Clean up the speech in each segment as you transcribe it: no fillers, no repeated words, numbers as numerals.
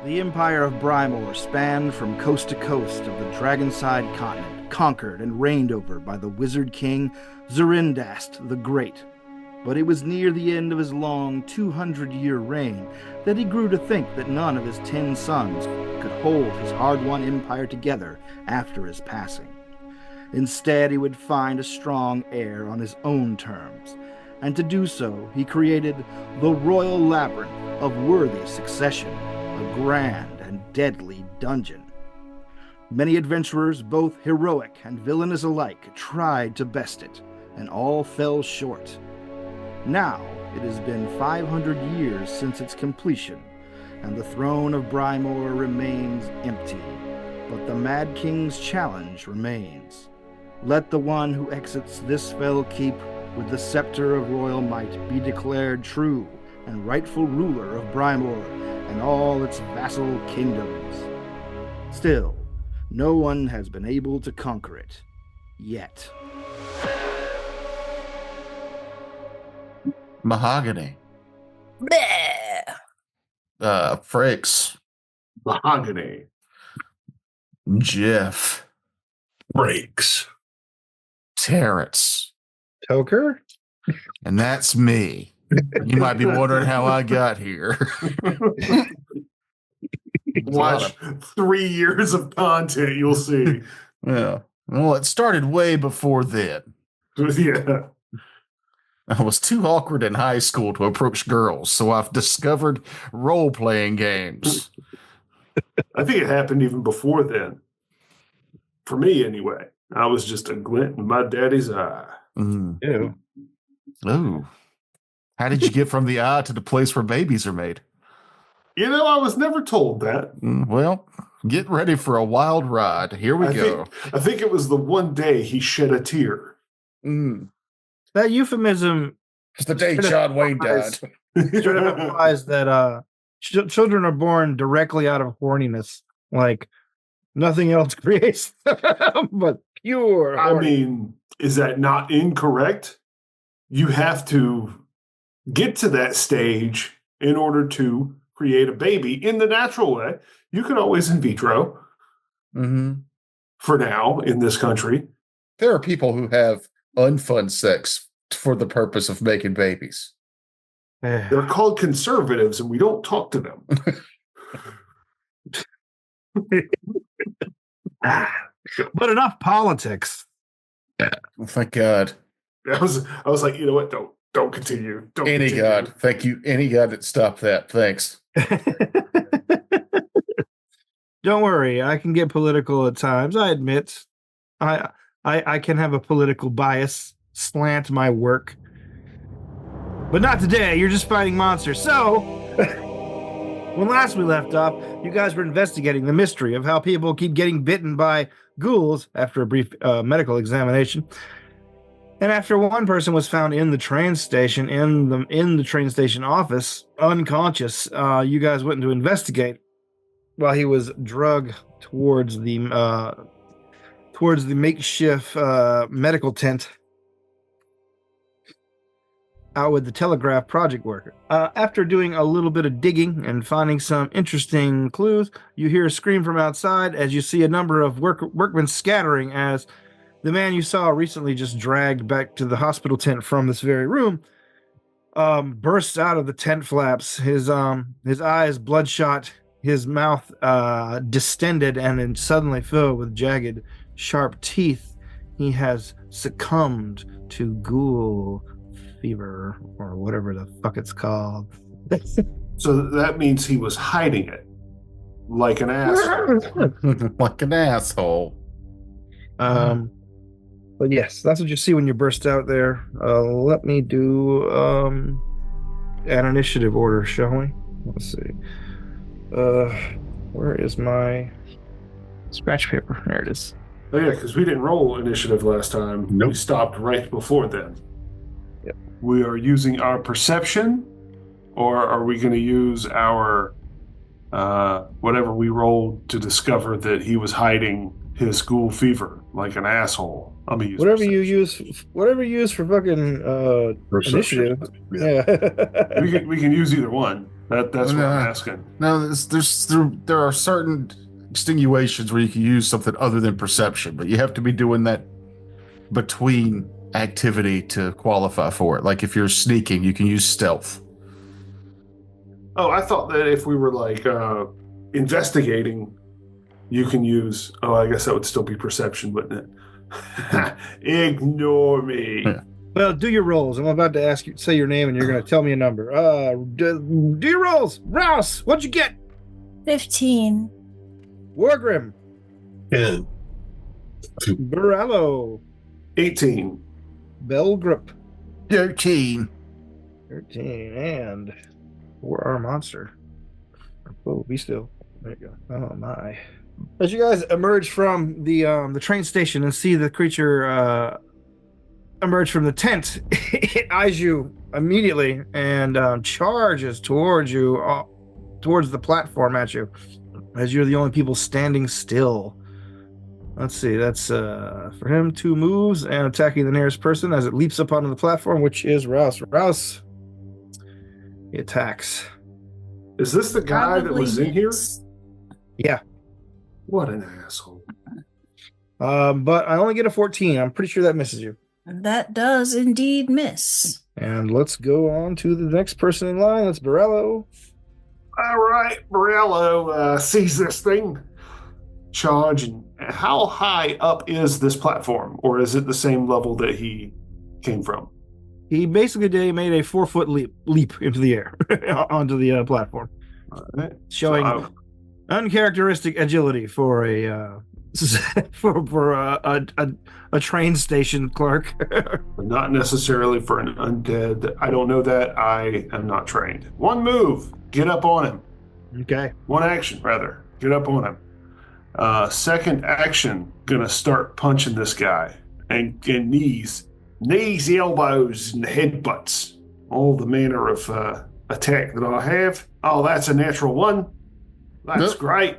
The Empire of Brymore spanned from coast to coast of the Dragonside continent, conquered and reigned over by the wizard king Zerindast the Great. But it was near the end of his long 200-year reign that he grew to think that none of his 10 sons could hold his hard-won empire together after his passing. Instead, he would find a strong heir on his own terms, and to do so, he created the Royal Labyrinth of Worthy Succession, a grand and deadly dungeon. Many adventurers, both heroic and villainous alike, tried to best it, and all fell short. Now, it has been 500 years since its completion, and the throne of Brymore remains empty, but the Mad King's challenge remains. Let the one who exits this fell keep with the scepter of royal might be declared true and rightful ruler of Brymore and all its vassal kingdoms. Still, no one has been able to conquer it, yet. Mahogany. Frakes. Mahogany. Jeff. Breaks. Terrence. Toker? And that's me. You might be wondering how I got here. Watch 3 years of content, you'll see. Yeah. Well, it started way before then. Yeah. I was too awkward in high school to approach girls, so I've discovered role-playing games. I think it happened even before then. For me, anyway. I was just a glint in my daddy's eye. Ew. Ooh. How did you get from the eye to the place where babies are made? You know, I was never told that. Well, get ready for a wild ride. Here we go. I think it was the one day he shed a tear. That euphemism It's the day John Wayne died. sort of implies that children are born directly out of horniness. Like, nothing else creates them but pure I horny. mean, is that not incorrect? You have to get to that stage in order to create a baby in the natural way. You can always in vitro for now in this country. There are people who have unfun sex for the purpose of making babies. They're called conservatives, and we don't talk to them. But enough politics. Oh, thank God. I was like, you know what? Don't continue. Don't Any continue. God. Thank you. Any God that stopped that. Thanks. Don't worry, I can get political at times. I admit, I can have a political bias, slant my work, but not today. You're just fighting monsters. So, when last we left off, you guys were investigating the mystery of how people keep getting bitten by ghouls after a brief medical examination. And after one person was found in the train station, in the train station office, unconscious, you guys went to investigate while he was drugged towards the makeshift medical tent out with the telegraph project worker. After doing a little bit of digging and finding some interesting clues, you hear a scream from outside as you see a number of workmen scattering as the man you saw recently just dragged back to the hospital tent from this very room bursts out of the tent flaps, his eyes bloodshot, his mouth distended and then suddenly filled with jagged, sharp teeth. He has succumbed to ghoul fever or whatever the fuck it's called. So that means he was hiding it like an asshole. Like an asshole. But yes, that's what you see when you burst out there. Let me do an initiative order, shall we? Let's see. Where is my scratch paper? There it is. Oh yeah, because we didn't roll initiative last time. Nope. We stopped right before then. Yep. We are using our perception, or are we going to use our whatever we rolled to discover that he was hiding his ghoul fever like an asshole? I'm gonna use Whatever you use for fucking initiative. Perception. Yeah. we can use either one. That's what I'm asking. No, there are certain extenuations where you can use something other than perception, but you have to be doing that between activity to qualify for it. Like if you're sneaking, you can use stealth. Oh, I thought that if we were like investigating, you can use. Oh, I guess that would still be perception, wouldn't it? Ignore me. Yeah. Well, do your rolls. I'm about to ask you, say your name, and you're going to tell me a number. Do your rolls. Rouse, what'd you get? 15. Wargrim. 10. Borello. 18. Belgrip. 13. 13. And for our monster. Oh, be still. There you go. Oh, my. As you guys emerge from the train station and see the creature emerge from the tent, it eyes you immediately and charges towards you, towards the platform at you, as you're the only people standing still. Let's see, that's for him 2 moves and attacking the nearest person as it leaps up onto the platform, which is Rouse. Rouse, he attacks. Is this the guy that was in here? Yeah. What an asshole. But I only get a 14. I'm pretty sure that misses you. That does indeed miss. And let's go on to the next person in line. That's Borello. All right, Borello sees this thing. Charge. And how high up is this platform? Or is it the same level that he came from? He basically made a 4-foot leap into the air onto the platform, Right. showing uncharacteristic agility for a a train station clerk. But not necessarily for an undead. I don't know that. I am not trained. 1 move. Get up on him. Okay. 1 action, rather. Get up on him. Second action. Gonna start punching this guy. And knees, elbows, and headbutts. All the manner of attack that I have. Oh, that's a natural 1. That's Nope. great.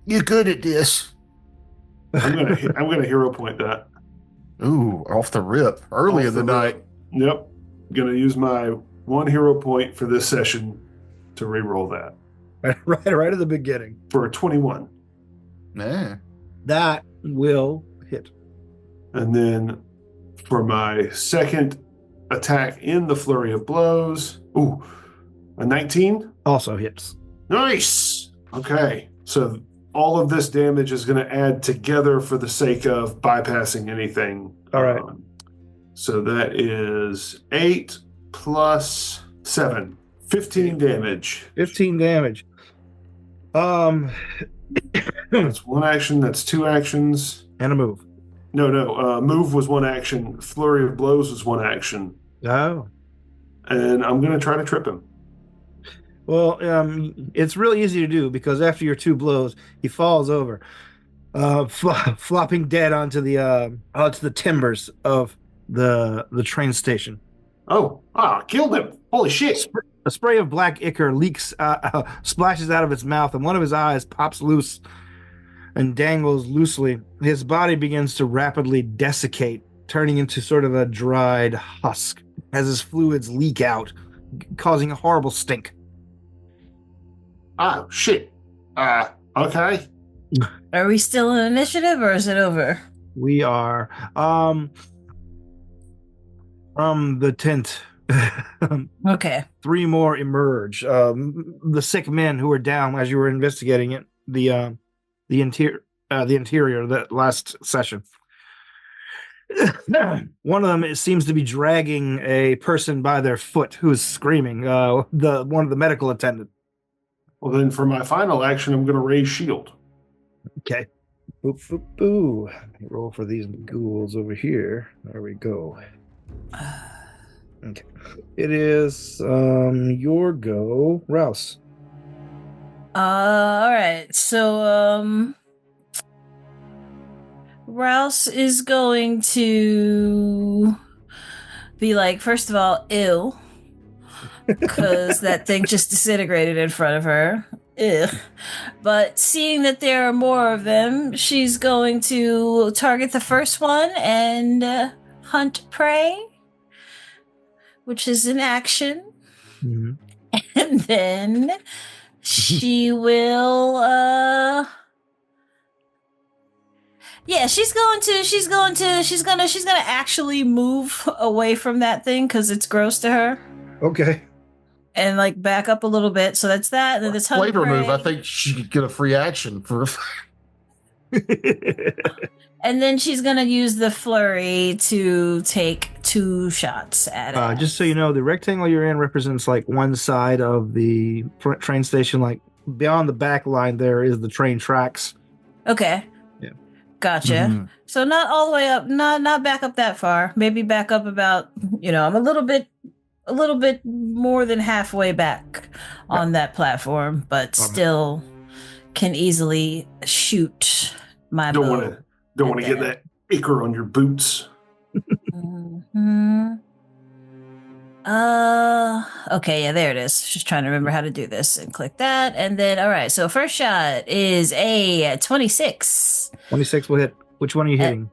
You're good at this. I'm gonna hero point that. Ooh, off the rip. Early Off in the the night. rip. Yep. Gonna use my 1 hero point for this session to reroll that right at the beginning. for a 21. Yeah. That will hit. And then for my second attack in the flurry of blows, ooh, a 19. Also hits. Nice. Okay. So all of this damage is going to add together for the sake of bypassing anything. All right. So that is 8 plus 7. 15 damage. 15 damage. That's 1 action. That's 2 actions. And a move. No. Move was 1 action. Flurry of blows was 1 action. Oh. And I'm going to try to trip him. Well, it's really easy to do because after your 2 blows, he falls over, flopping dead onto the timbers of the train station. Killed him. Holy shit. A spray of black ichor leaks, splashes out of its mouth, and one of his eyes pops loose and dangles loosely. His body begins to rapidly desiccate, turning into sort of a dried husk as his fluids leak out, causing a horrible stink. Oh, shit. Okay. Are we still in initiative or is it over? We are from the tent. Okay. 3 more emerge. The sick men who were down as you were investigating it. The interior that last session. One of them seems to be dragging a person by their foot who is screaming. One of the medical attendant. Well, then for my final action, I'm going to raise shield. Okay. Boop, boop, boo. Roll for these ghouls over here. There we go. Okay. It is your go, Rouse. All right. So, Rouse is going to be like, first of all, ew. Because that thing just disintegrated in front of her. Ugh. But seeing that there are more of them, she's going to target the first one and hunt prey, which is an action. Mm-hmm. And then she will she's gonna actually move away from that thing because it's gross to her. Okay. And like back up a little bit. So that's that. And then this Flavor move, I think she could get a free action for. And then she's gonna use the flurry to take 2 shots at it. Just so you know, the rectangle you're in represents like one side of the train station. Like beyond the back line, there is the train tracks. Okay. Yeah. Gotcha. Mhm. So not all the way up, not back up that far. Maybe back up about, I'm a little bit more than halfway back on that platform, but still can easily shoot my bow. Don't want to get that ichor on your boots. Mm-hmm. Okay, yeah, there it is. Just trying to remember how to do this and click that. And then, all right, so first shot is a 26. 26 will hit. Which one are you hitting?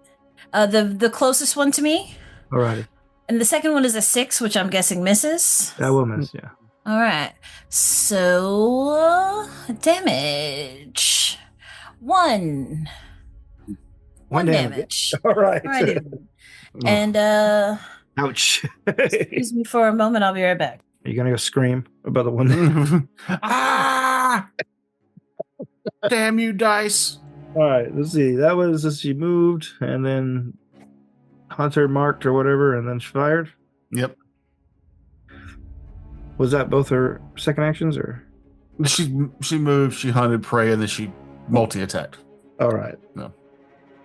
The closest one to me. Alrighty. And the second one is a 6, which I'm guessing misses. That will miss, yeah. All right. So, damage. 1. One damage. All right. Alrighty. And, Ouch. excuse me for a moment. I'll be right back. Are you going to go scream about the one? Ah! Damn you, dice. All right, let's see. That was as she moved, and then Hunter marked or whatever, and then she fired. Yep. Was that both her second actions, or? She moved, she hunted prey, and then she multi-attacked. All right. No.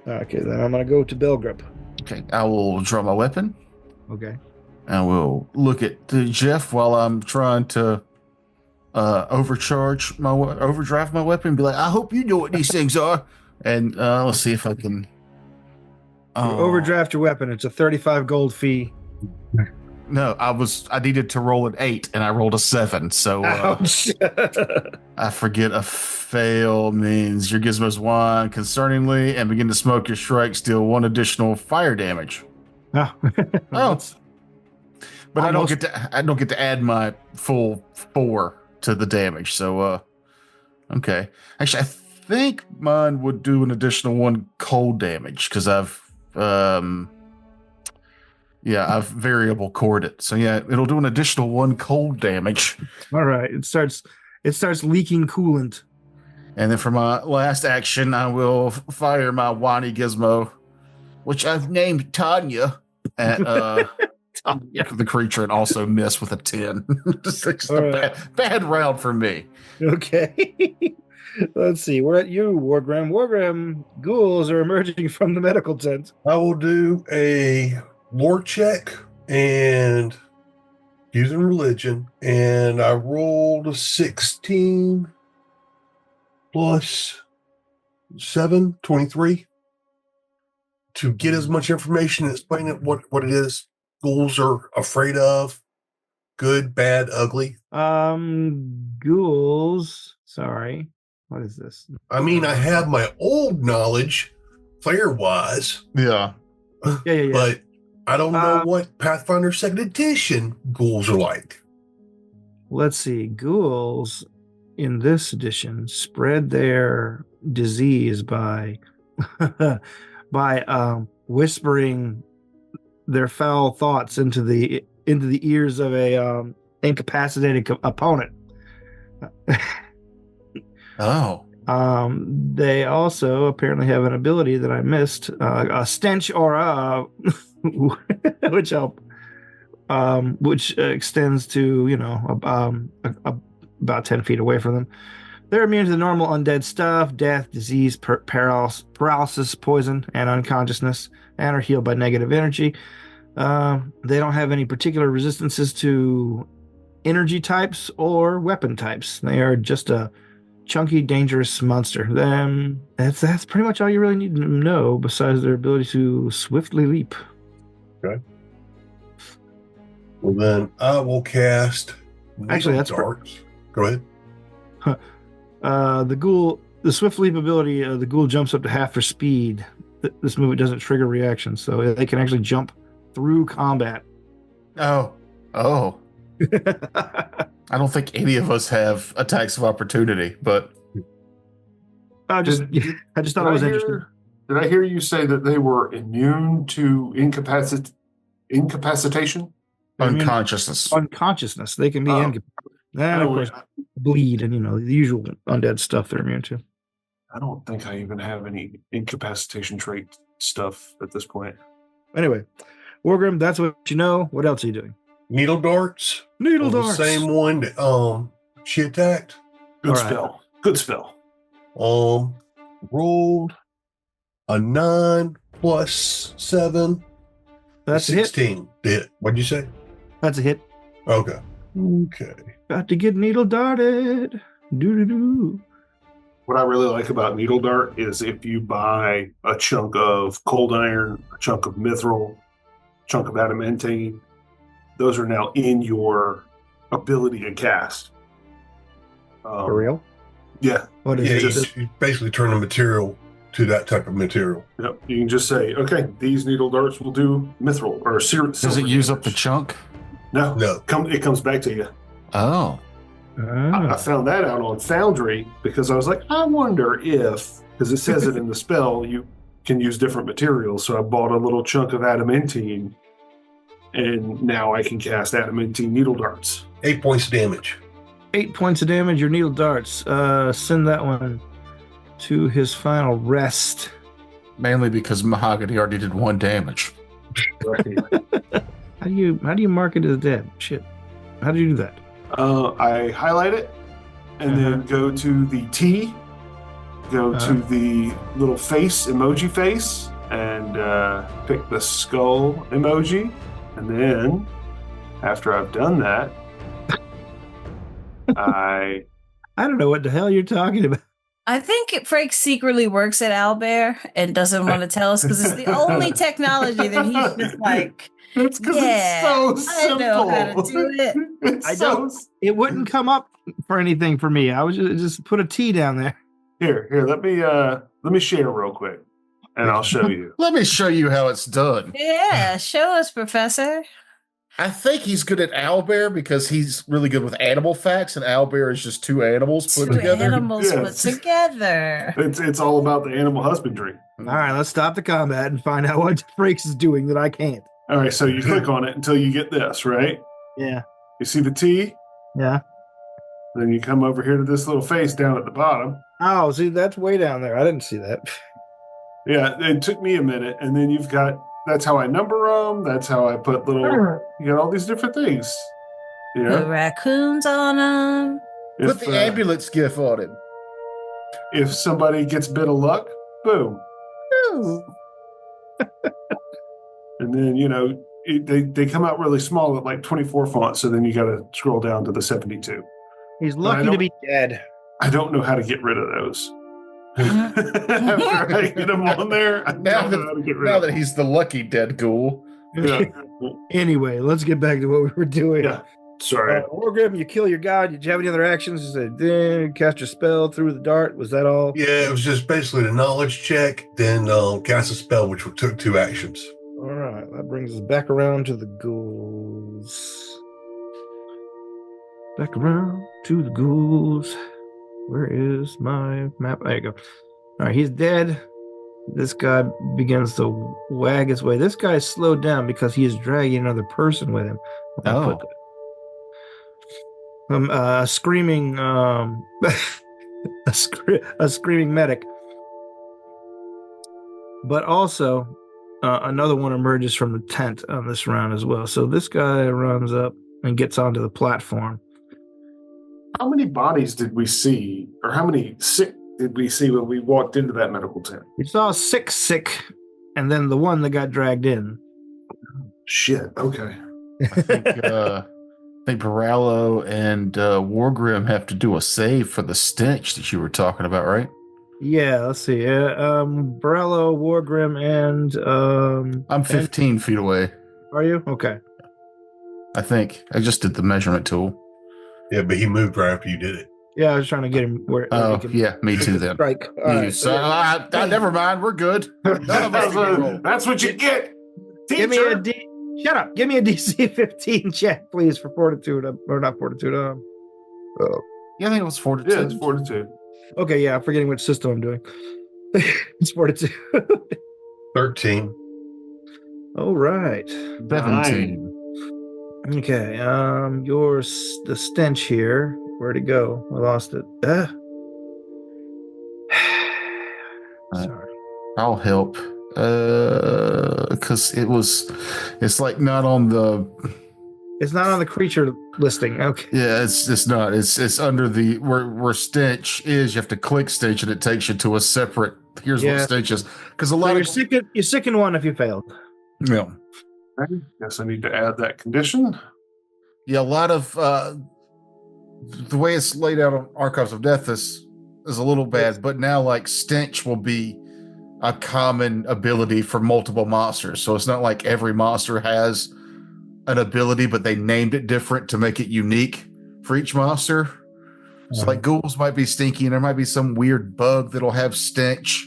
Okay, then I'm going to go to Belgrip. Okay, I will draw my weapon. Okay. I will look at Jeff while I'm trying to overdrive my weapon and be like, I hope you know what these things are. And let's see if I can. You overdraft your weapon. It's a 35 gold fee. No, I needed to roll an 8 and I rolled a 7. So I forget a fail means your gizmos whine concerningly and begin to smoke your strike, deal 1 additional fire damage. Oh. But I don't get to add my full 4 to the damage. So okay. Actually, I think mine would do an additional 1 cold damage because I've variable cored it. So yeah, it'll do an additional 1 cold damage. All right. It starts leaking coolant. And then for my last action, I will fire my whiny gizmo, which I've named Tanya, at the creature, and also miss with a 10. Just a bad round for me. Okay. Let's see. We're at you, Wargram. Wargram, ghouls are emerging from the medical tent. I will do a lore check and using religion, and I rolled a 16 plus 7, 23 to get as much information and explain it what it is ghouls are afraid of. Good, bad, ugly. Ghouls. Sorry. What is this? I mean, I have my old knowledge, player-wise. Yeah. Yeah. But I don't know what Pathfinder 2nd Edition ghouls are like. Let's see. Ghouls in this edition spread their disease by whispering their foul thoughts into the ears of a incapacitated opponent. Oh. They also apparently have an ability that I missed, a stench aura, which extends to about 10 feet away from them. They're immune to the normal undead stuff: death, disease, paralysis, poison, and unconsciousness, and are healed by negative energy. They don't have any particular resistances to energy types or weapon types. They are just a chunky, dangerous monster. That's pretty much all you really need to know, besides their ability to swiftly leap. Okay. Well, then I will cast. Actually, that's darts. Go ahead. The swift leap ability, the ghoul jumps up to half their speed. This movement doesn't trigger reactions, so they can actually jump through combat. Oh. I don't think any of us have attacks of opportunity, but I just thought it was interesting. Did I hear you say that they were immune to incapacitation? unconsciousness. Unconsciousness. They can be Oh. incapacitated. And of course, bleed and the usual undead stuff they're immune to. I don't think I even have any incapacitation trait stuff at this point. Anyway, Wargrim, that's what you know. What else are you doing? Needle darts. Needle on darts. The same one that she attacked. Good All right. spell. Good spell. Rolled a 9 plus 7. That's a hit. 16. Hit. What'd you say? That's a hit. Okay. Okay. Got to get needle darted. Doo-doo-doo. What I really like about Needle Dart is if you buy a chunk of cold iron, a chunk of mithril, a chunk of adamantine, those are now in your ability to cast. For real? Yeah. What is Yeah, it? you basically turn the material to that type of material. Yep. You can just say, okay, these needle darts will do mithril or Does it use up the chunk? No. No. It comes back to you. Oh. I found that out on Foundry because I was like, I wonder if, because it says it in the spell, you can use different materials. So I bought a little chunk of adamantine, and now I can cast adamantine needle darts. 8 points of damage. 8 points of damage. Your needle darts. Send that one to his final rest. Mainly because Mahogany already did 1 damage. How do you mark it as dead? Shit. How do you do that? I highlight it and then go to the T, go to the little face, emoji face, and pick the skull emoji. And then after I've done that, I don't know what the hell you're talking about. I think Frank secretly works at Owlbear and doesn't want to tell us because it's the only technology that he's just like, it's because yeah, it's so I simple. know how to do it. It's It wouldn't come up for anything for me. I was just put a T down there. Here, let me share real quick, and I'll show you. Let me show you how it's done. Yeah, show us, Professor. I think he's good at owlbear because he's really good with animal facts, and owlbear is just 2 animals put Two together. animals put Yes. together. It's all about the animal husbandry. All right, let's stop the combat and find out what Frakes is doing that I can't. All right, so you click on it until you get this, right? Yeah. You see the T? Yeah. Then you come over here to this little face down at the bottom. Oh, see, that's way down there. I didn't see that. Yeah, it took me a minute, and then you've got, that's how I number them. That's how I put little, you got all these different things. You Put know? raccoons on them. Put the ambulance gif on it. If somebody gets a bit of luck, boom. And then, they come out really small at like 24 fonts, so then you got to scroll down to the 72. He's lucky to be dead. I don't know how to get rid of those. After I get them on there, I don't know how to get rid Now of that them. he's the lucky dead ghoul. Yeah. Anyway, let's get back to what we were doing. Yeah. Sorry. Wargrim, you kill your god. Did you have any other actions? You said, cast your spell through the dart. Was that all? Yeah, it was just basically the knowledge check, then cast a spell, which took 2 actions. All right, that brings us back around to the ghouls. Back around to the ghouls. Where is my map? There you go. All right, he's dead. This guy begins to wag his way. This guy's slowed down because he is dragging another person with him. Oh. A screaming, a screaming medic. But also, another one emerges from the tent on this round as well. So this guy runs up and gets onto the platform. How many bodies did we see, or how many sick did we see when we walked into that medical tent? We saw 6 sick, and then the one that got dragged in. Shit. Okay. I think Barallo and Wargrim have to do a save for the stench that you were talking about, right? Yeah, let's see. Borello, Wargrim, and I'm 15 feet away. Are you? Okay. I think. I just did the measurement tool. Yeah, but he moved right after you did it. Yeah, I was trying to get him where. Oh, he can yeah, me too then. strike. All right. So, never mind. We're good. None of us can roll. That's what you get. Give me Teacher. Shut up. Give me a DC 15 check, please, for fortitude. Or not fortitude. Yeah, I think it was 42. Yeah, it's 42. Okay, yeah, I'm forgetting which system I'm doing. It's 42. 13. All right. 17. Okay, the stench here. Where'd it go? I lost it. Sorry. I'll help. Because it's like not on the. It's not on the creature listing. Okay. Yeah, it's not. It's under the where stench is. You have to click stench, and it takes you to a separate. Here's what stench is. Because a lot So of you're sick in one if you failed. yeah. Okay. Guess I need to add that condition. Yeah, a lot of the way it's laid out on Archives of Death is a little bad, but now like stench will be a common ability for multiple monsters. So it's not like every monster has an ability, but they named it different to make it unique for each monster. So like ghouls might be stinky, and there might be some weird bug that'll have stench,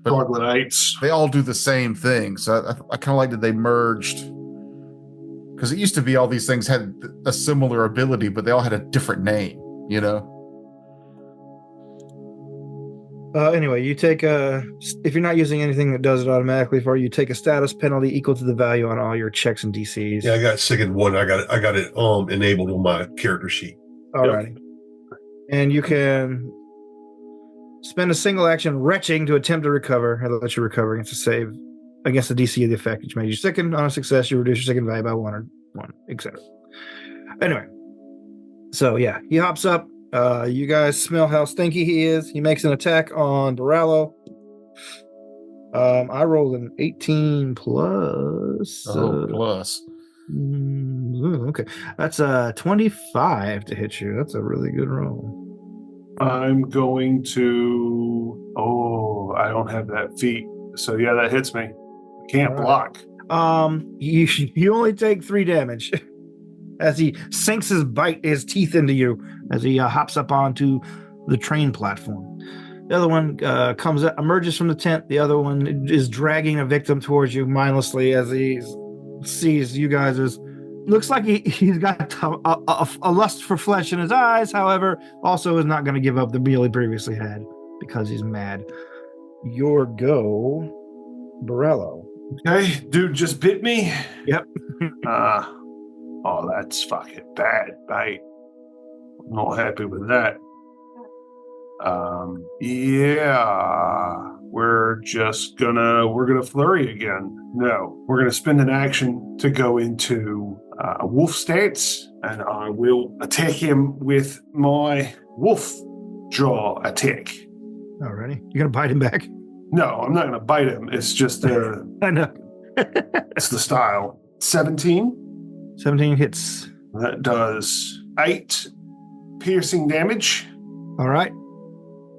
but Troglodytes. they all do the same thing. So I kind of like that they merged. Because it used to be all these things had a similar ability, but they all had a different name, you know? Anyway, you take if you're not using anything that does it automatically for you, you take a status penalty equal to the value on all your checks and DCs. Yeah, I got sick in one. I got it enabled on my character sheet. Alrighty. Yep. And you can spend a single action retching to attempt to recover. It'll let you recover against a save against the DC of the effect, which made you sicken. On a success, you reduce your sicken value by one, etc. Anyway, so yeah, he hops up. You guys smell how stinky he is. He makes an attack on Borallo. I rolled an 18 plus. Plus. Okay, that's a 25 to hit you. That's a really good roll. I'm going to. Oh, I don't have that feat. So yeah, that hits me. Can't block. You only take 3 damage as he sinks his teeth into you as he hops up onto the train platform. The other one emerges from the tent. The other one is dragging a victim towards you mindlessly as he sees you guys as looks like he's got a lust for flesh in his eyes. However, also is not going to give up the meal he previously had because he's mad. Your go, Borello. Okay, dude just bit me. Yep. Oh, that's fucking bad, mate. I'm not happy with that. Yeah, we're gonna flurry again. No, we're gonna spend an action to go into a wolf stance, and I will attack him with my wolf jaw attack. Alrighty, you're gonna bite him back? No, I'm not gonna bite him. It's just I know. It's the style. 17. 17 hits. That does 8 piercing damage. All right.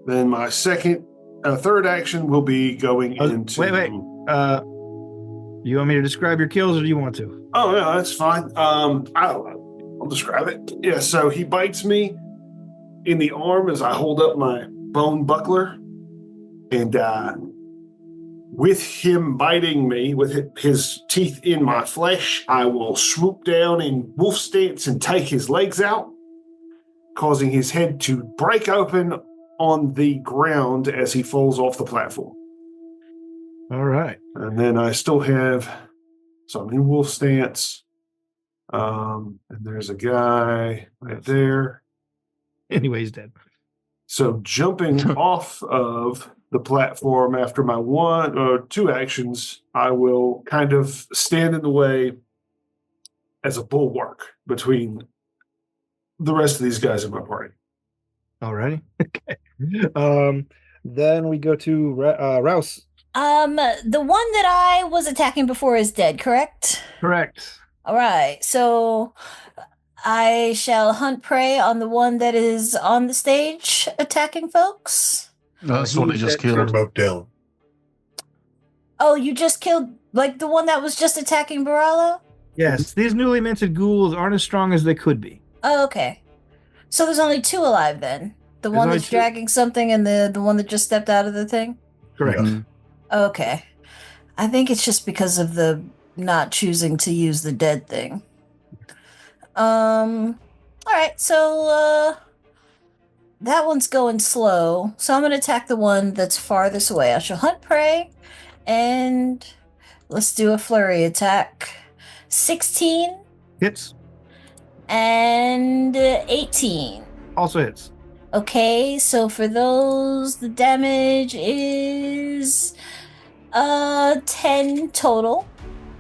Then my third action will be going into. Wait. You want me to describe your kills, or do you want to? Oh yeah, that's fine. I'll describe it. Yeah. So he bites me in the arm as I hold up my bone buckler, and with him biting me with his teeth in my flesh, I will swoop down in wolf stance and take his legs out, causing his head to break open on the ground as he falls off the platform. All right. And then I still have, so I'm in wolf stance. And there's a guy right there. Anyway, he's dead. So jumping off of the platform after my 1 or 2 actions, I will kind of stand in the way as a bulwark between the rest of these guys in my party. All righty. Okay. Then we go to Rouse. The one that I was attacking before is dead, correct? Correct. All right. So I shall hunt prey on the one that is on the stage attacking folks. That's what he just killed. They're both down. Oh, you just killed like the one that was just attacking Borallo? Yes, these newly minted ghouls aren't as strong as they could be. Oh, okay. So there's only 2 alive then. The one that's dragging something and the one that just stepped out of the thing? Correct. Yeah. Okay. I think it's just because of the not choosing to use the dead thing. All right. So that one's going slow, so I'm going to attack the one that's farthest away. I shall hunt prey, and let's do a flurry attack. 16 Hits. and 18. Also hits. Okay, so for those, the damage is 10 total.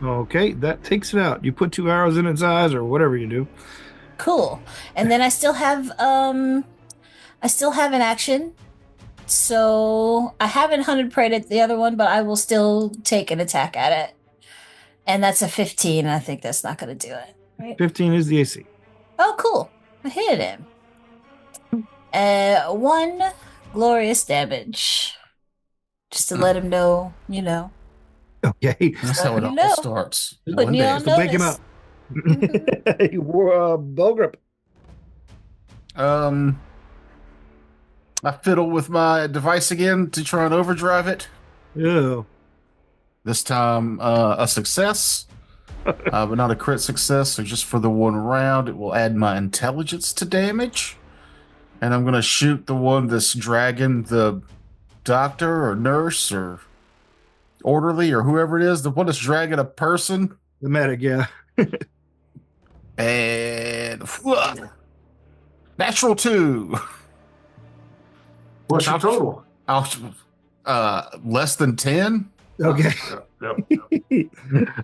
Okay, that takes it out. You put 2 arrows in its eyes or whatever you do. Cool. And then I still have an action. So I haven't hunted prey at the other one, but I will still take an attack at it. And that's a 15. I think that's not going to do it. Right? 15 is the AC. Oh, cool. I hit him. 1 glorious damage. Just to let him know, you know. Okay. That's how it You all know. starts. Putting One you day. on So wake him notice. up. You wore a bow grip. I fiddle with my device again to try and overdrive it. Ew. This time, a success, but not a crit success. So just for the one round, it will add my intelligence to damage. And I'm going to shoot the one that's dragging the doctor or nurse or orderly or whoever it is, the one that's dragging a person. The medic, yeah. And natural 2. What's your total? Less than 10. Okay. Yep.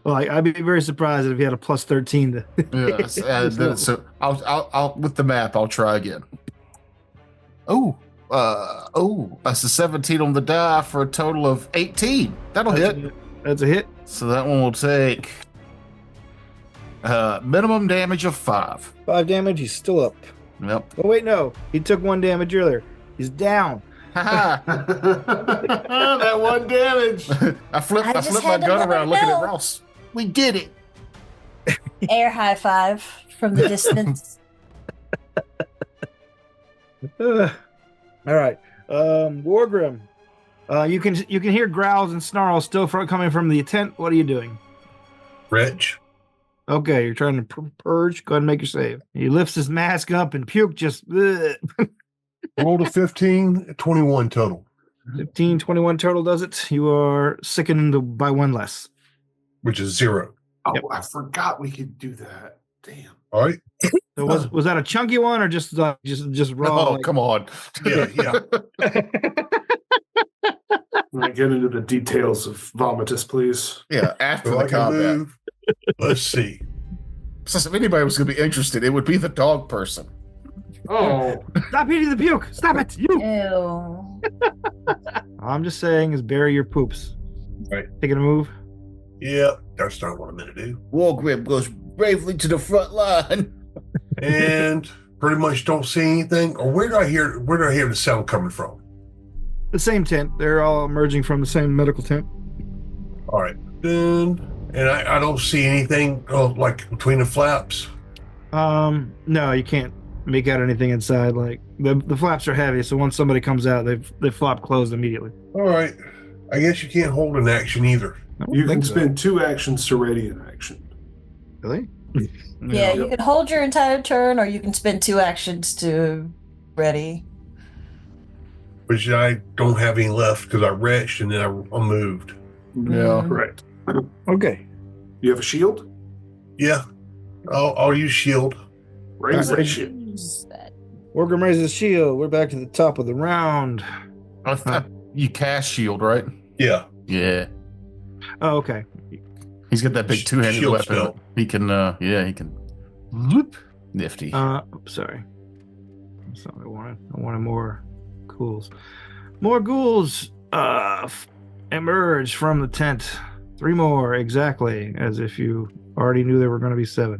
Well, I'd be very surprised if he had a plus 13 to. Yes, so I'll with the math, I'll try again. That's a 17 on the die for a total of 18. That'll hit. That's a hit. So that one will take minimum damage of 5. 5 damage. He's still up. Yep. Oh, wait, no. He took 1 damage earlier. He's down. Haha. That 1 damage. I flipped just my had to gun let around her looking know. at Ross. We did it. Air high five from the distance. All right. Wargrim. You can hear growls and snarls still coming from the tent. What are you doing? Reg. Okay, you're trying to purge. Go ahead and make your save. He lifts his mask up and puke just Rolled a 15, 21 total, 15, 21 total does it. You are sickened by 1 less. which is 0. Oh, Yep. I forgot we could do that. Damn. All right. So was that a chunky one or just raw? Oh, like- come on. Yeah, yeah. Can I get into the details of Vomitus, please? Yeah, after So the I can combat. move. Let's see. Since if anybody was going to be interested, it would be the dog person. Oh, Stop eating the puke! Stop it! You. Ew. I'm just saying is bury your poops. Right. Taking a move. Yeah, that's not what I'm going to do. Wargrim goes bravely to the front line. And pretty much don't see anything. Or where do I hear the sound coming from? The same tent. They're all emerging from the same medical tent. All right. And I don't see anything like between the flaps. No, you can't make out anything inside. Like the flaps are heavy, so once somebody comes out, they flop closed immediately. All right. I guess you can't hold an action either. I don't you can think so. spend 2 actions to ready an action. Really? Yeah, you can hold your entire turn, or you can spend 2 actions to ready. Which I don't have any left because I retched and then I moved. Yeah. Correct. Okay. You have a shield? Yeah. I'll use shield. Raise Alright. that shit. Use that. Wargrim raises shield. We're back to the top of the round. You cast shield, right? Yeah. Yeah. Oh, okay. He's got that big two-handed Shield weapon. spell. He can, he can. Whoop. Nifty. Sorry. That's not what I wanted. I wanted more ghouls. More ghouls emerge from the tent. 3 more, exactly, as if you already knew there were going to be 7.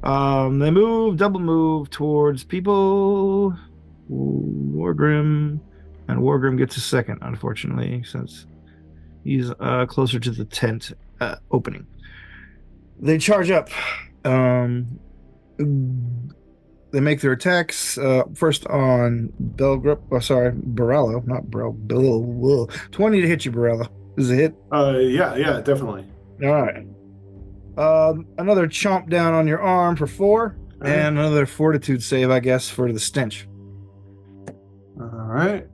They double move towards people. Wargrim. And Wargrim gets a second, unfortunately, since he's closer to the tent opening. They charge up. They make their attacks first on Barello, not Bill. 20 to hit you, Barello. This is a hit. Yeah, definitely. All right. Another chomp down on your arm for 4, and another fortitude save, I guess, for the stench. right.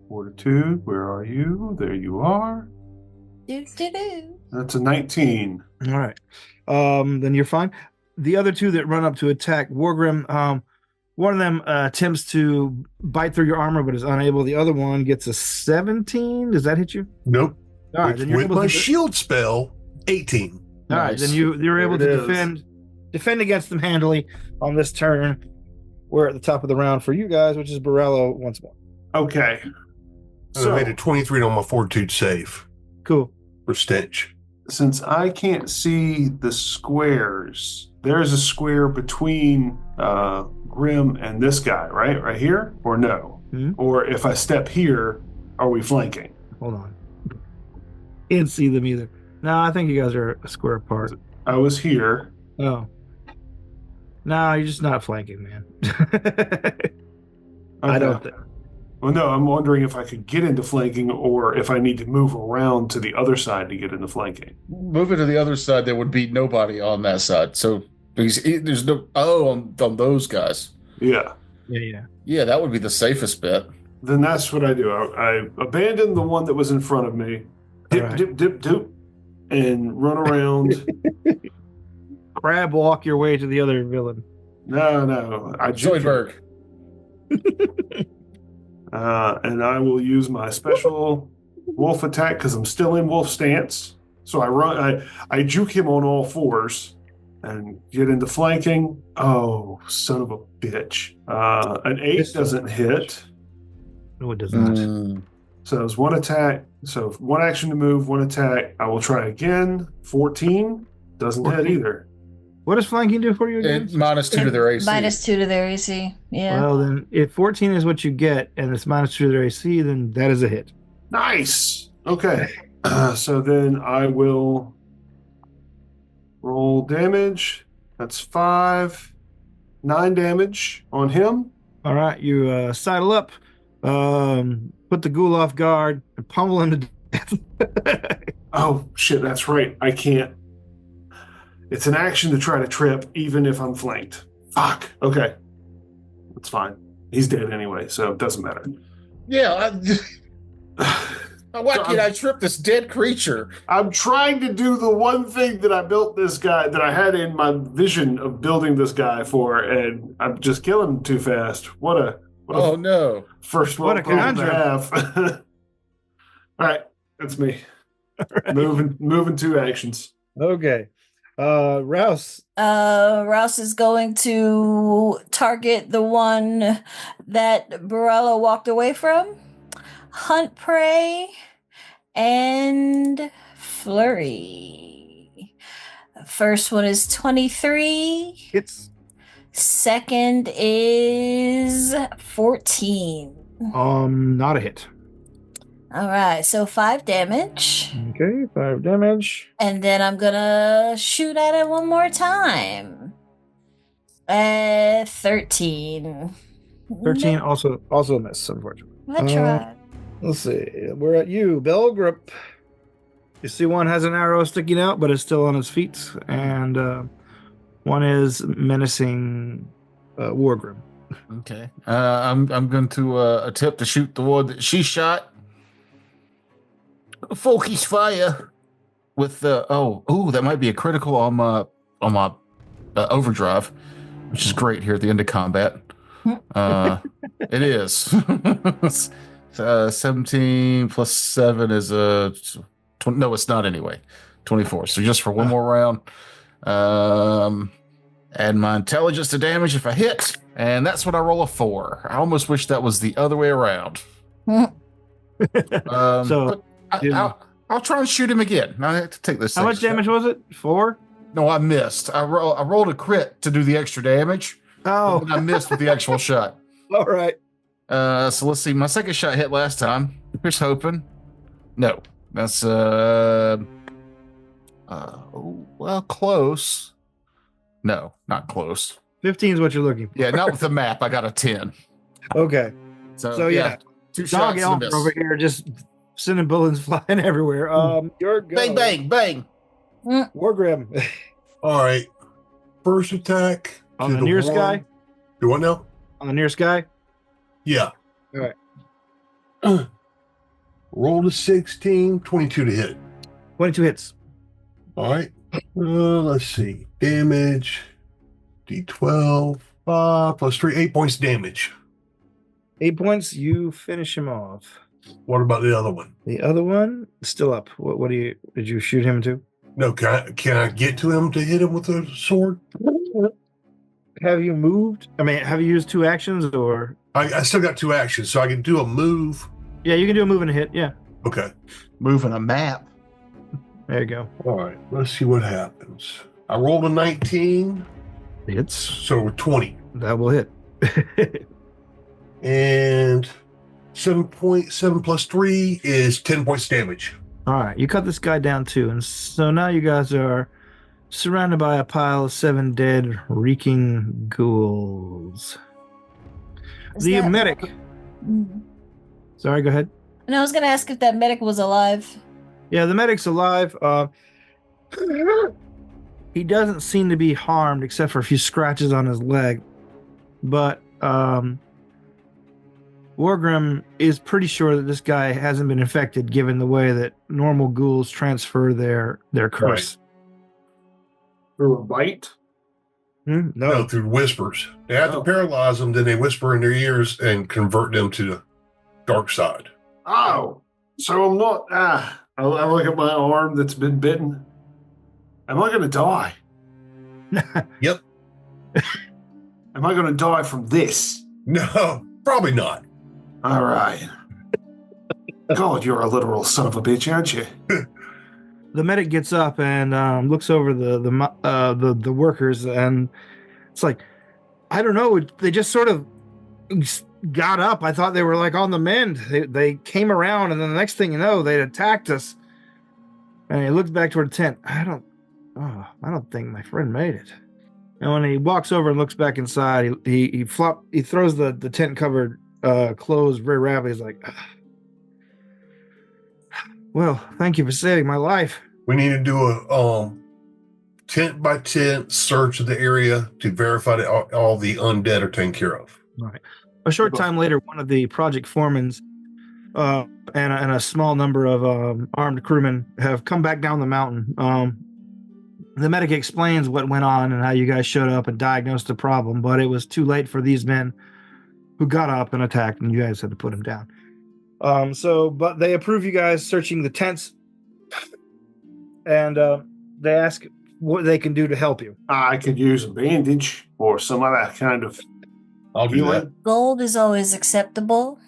Fortitude, where are you? There you are. That's a 19. All right. Then you're fine. The other two that run up to attack Wargrim, one of them attempts to bite through your armor but is unable. The other one gets a 17. Does that hit you? Nope. All right. Then you're With able my to shield spell, 18. All right. Then you're able to There it is. defend against them handily on this turn. We're at the top of the round for you guys, which is Borello once more. Okay. And I made a 23 on my fortitude save Cool. for stench. Since I can't see the squares, there's a square between Grim and this guy, right? Right here? Or no? Hmm? Or if I step here, are we flanking? Hold on. Can't see them either. No, I think you guys are a square apart. I was here. Oh. No, you're just not flanking, man. I Okay. don't think. Well, no, I'm wondering if I could get into flanking or if I need to move around to the other side to get into flanking. Moving to the other side, there would be nobody on that side. So there's no on those guys. Yeah. Yeah. Yeah, that would be the safest bet. Then that's what I do. I abandon the one that was in front of me, dip, All right. dip, dip, dip, and run around. Crab walk your way to the other villain. No. I juke him. Zoidberg. And I will use my special wolf attack because I'm still in wolf stance. So I run. I juke him on all fours and get into flanking. Oh, son of a bitch! An 8 This- doesn't hit. No, it does not. So it's one attack. So one action to move, one attack. I will try again. 14 doesn't hit 14. either. What does flanking do for you again? And -2 to their AC. -2 to their AC. Yeah. Well, then, if 14 is what you get and it's -2 to their AC, then that is a hit. Nice. Okay. So then I will roll damage. That's 5. 9 damage on him. All right, you sidle up, put the ghoul off guard, and pummel him to death. Oh, shit. That's right. I can't. It's an action to try to trip, even if I'm flanked. Fuck. Okay. That's fine. He's dead anyway, so it doesn't matter. Yeah. Why can't I trip this dead creature? I'm trying to do the one thing that I built this guy, that I had in my vision of building this guy for, and I'm just killing him too fast. What a Oh no. first What world a problem to conundrum. have. All right, that's me. Moving 2 actions. Okay. Rouse. Rouse is going to target the one that Borello walked away from. Hunt prey and flurry. First one is 23. Hits. Second is 14. Not a hit. All right, so 5 damage. Okay, 5 damage. And then I'm gonna shoot at it one more time. 13. 13 No, also a miss, unfortunately. I tried. Let's see. We're at you, Belgrip. You see one has an arrow sticking out, but it's still on its feet, and one is menacing Wargrim. Okay. I'm going to attempt to shoot the one that she shot. Focus fire with the that might be a critical on my overdrive, which is great here at the end of combat. It is. 17 plus 7 is no, it's not anyway. 24. So just for one more round. Add my intelligence to damage if I hit, and that's when I roll a 4. I almost wish that was the other way around. So I'll try and shoot him again. I have to take this. how much damage was it? 4? No, I missed. I rolled a crit to do the extra damage. Oh, And I missed with the actual shot. all right. So let's see. My second shot hit last time. Here's hoping. No, that's close. No, not close. 15 is what you're looking for. Yeah, not with the map. I got a 10. Okay. So, So, yeah. 2 Dog shots and a Elmer miss. over here just sending bullets flying everywhere. Your go. Bang, bang, bang. Wargrim. All right. First attack On to the nearest one. guy? Do what now? On the nearest guy? Yeah. All right. Roll to 16, 22 to hit. 22 hits. All right. Let's see. Damage. D12. 5 plus 3. 8 points damage. 8 points. You finish him off. What about the other one? The other one still up. What did you shoot him to? No, can I get to him to hit him with a sword? Have you moved? I mean, have you used 2 actions or? I still got 2 actions, so I can do a move. Yeah, you can do a move and a hit. Yeah. Okay. Moving a map. There you go. All right. Let's see what happens. I rolled a 19, Hits. so 20. That will hit. And 7.7 plus 3 is 10 points damage. All right. You cut this guy down too. And so now you guys are surrounded by a pile of 7 dead, reeking ghouls. The medic. Sorry, go ahead. And I was going to ask if that medic was alive. Yeah, the medic's alive. He doesn't seem to be harmed except for a few scratches on his leg. But Wargrim is pretty sure that this guy hasn't been infected given the way that normal ghouls transfer their curse. Through a bite? No, through whispers. They have to paralyze them, then they whisper in their ears and convert them to the dark side. Oh, so I'm not. I look at my arm that's been bitten. Am I going to die? Yep. Am I going to die from this? No, probably not. All right. God, you're a literal son of a bitch, aren't you? The medic gets up and looks over the workers, and it's like, I don't know. They just sort of got up. I thought they were like on the mend. They came around, and then the next thing you know, they attacked us. And he looks back toward the tent. I don't think my friend made it. And when he walks over and looks back inside, he throws the tent covered clothes very rapidly. He's like, well, thank you for saving my life. We need to do a tent by tent search of the area to verify that all the undead are taken care of. Right. A short time later, one of the project foremans and a small number of armed crewmen have come back down the mountain. The medic explains what went on and how you guys showed up and diagnosed the problem, but it was too late for these men who got up and attacked, and you guys had to put them down. But they approve you guys searching the tents, and they ask what they can do to help you. I could use a bandage or some other kind of I'll do that. Gold is always acceptable.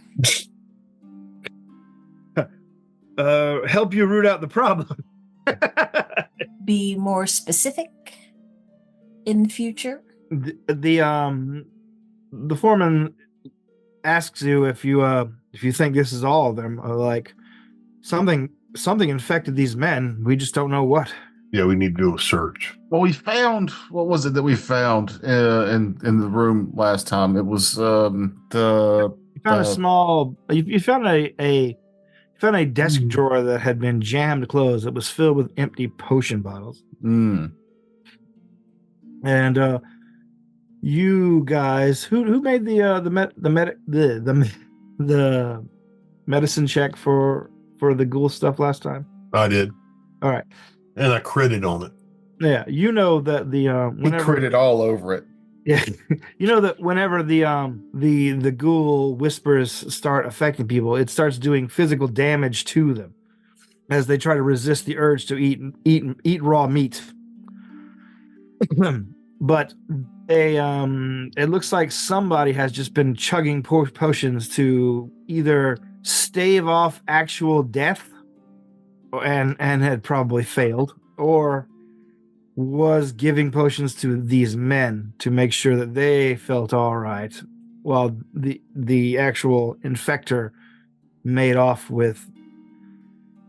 Help you root out the problem. Be more specific in future. The foreman asks you if you think this is all of them. Like something infected these men. We just don't know what. Yeah, we need to do a search. Well, we found, what was it that we found in the room last time? It was You found a small. You found a desk drawer that had been jammed closed. It was filled with empty potion bottles. Mm. And you guys, who made the medicine check for the ghoul stuff last time? I did. All right. And I critted on it. Yeah, you know that He critted all over it. Yeah, you know that whenever the ghoul whispers start affecting people, it starts doing physical damage to them as they try to resist the urge to eat raw meat. But it looks like somebody has just been chugging potions to either stave off actual death, and had probably failed, or was giving potions to these men to make sure that they felt all right, while the actual infector made off with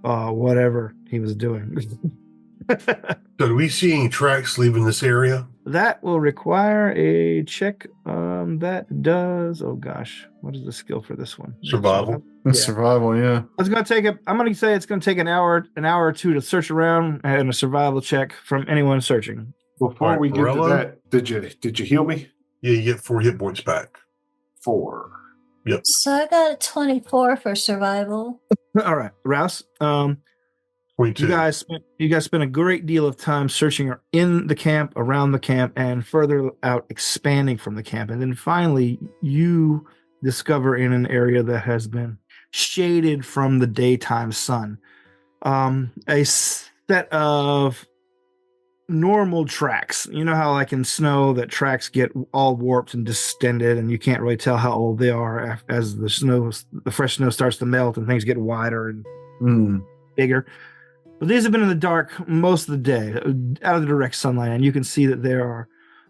whatever he was doing. So do we see any tracks leaving this area? That will require a check. That does. Oh gosh, what is the skill for this one? Survival. Yeah. Survival, yeah. It's going to take I'm going to say it's going to take an hour or two to search around, and a survival check from anyone searching. Before we get to that, did you heal me? Yeah, you get 4 hit points back. 4. So I got a 24 for survival. All right, Rouse. 22. You guys spent a great deal of time searching in the camp, around the camp, and further out, expanding from the camp. And then finally, you discover in an area that has been shaded from the daytime sun, a set of normal tracks. You know how, like in snow, that tracks get all warped and distended, and you can't really tell how old they are as the fresh snow starts to melt and things get wider and bigger. But these have been in the dark most of the day, out of the direct sunlight, and you can see that there are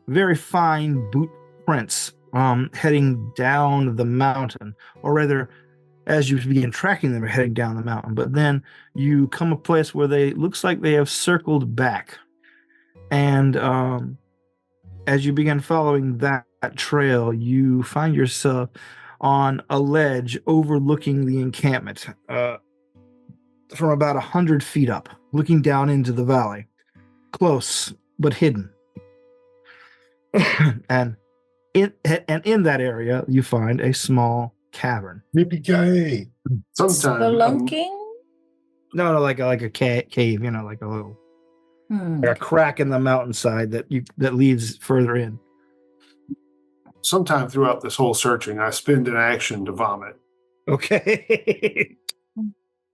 very fine boot prints heading down the mountain, or rather, as you begin tracking them, are heading down the mountain. But then you come a place where looks like they have circled back, and as you begin following that trail, you find yourself on a ledge overlooking the encampment. From about 100 feet up, looking down into the valley, close but hidden. and in that area, you find a small cavern. Yippee-ki-yay. Sometimes Spelunking? No, like a cave, like a little like a crack in the mountainside that leads further in. sometime throughout this whole searching, I spend an action to vomit. Okay.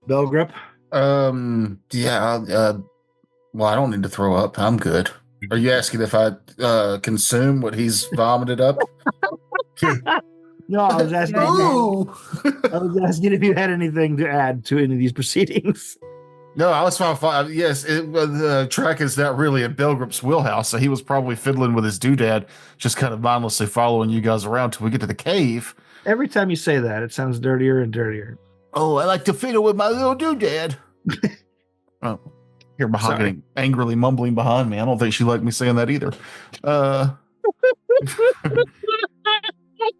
Bell grip. Yeah. Well, I don't need to throw up. I'm good. Are you asking if I consume what he's vomited up? No, I was asking. I was asking if you had anything to add to any of these proceedings. No, I was fine. Yes, the track is not really in Belgrip's wheelhouse, so he was probably fiddling with his doodad, just kind of mindlessly following you guys around till we get to the cave. Every time you say that, it sounds dirtier and dirtier. Oh, I like to fiddle with my little doodad. Oh, hear Mahogany angrily mumbling behind me. I don't think she liked me saying that either.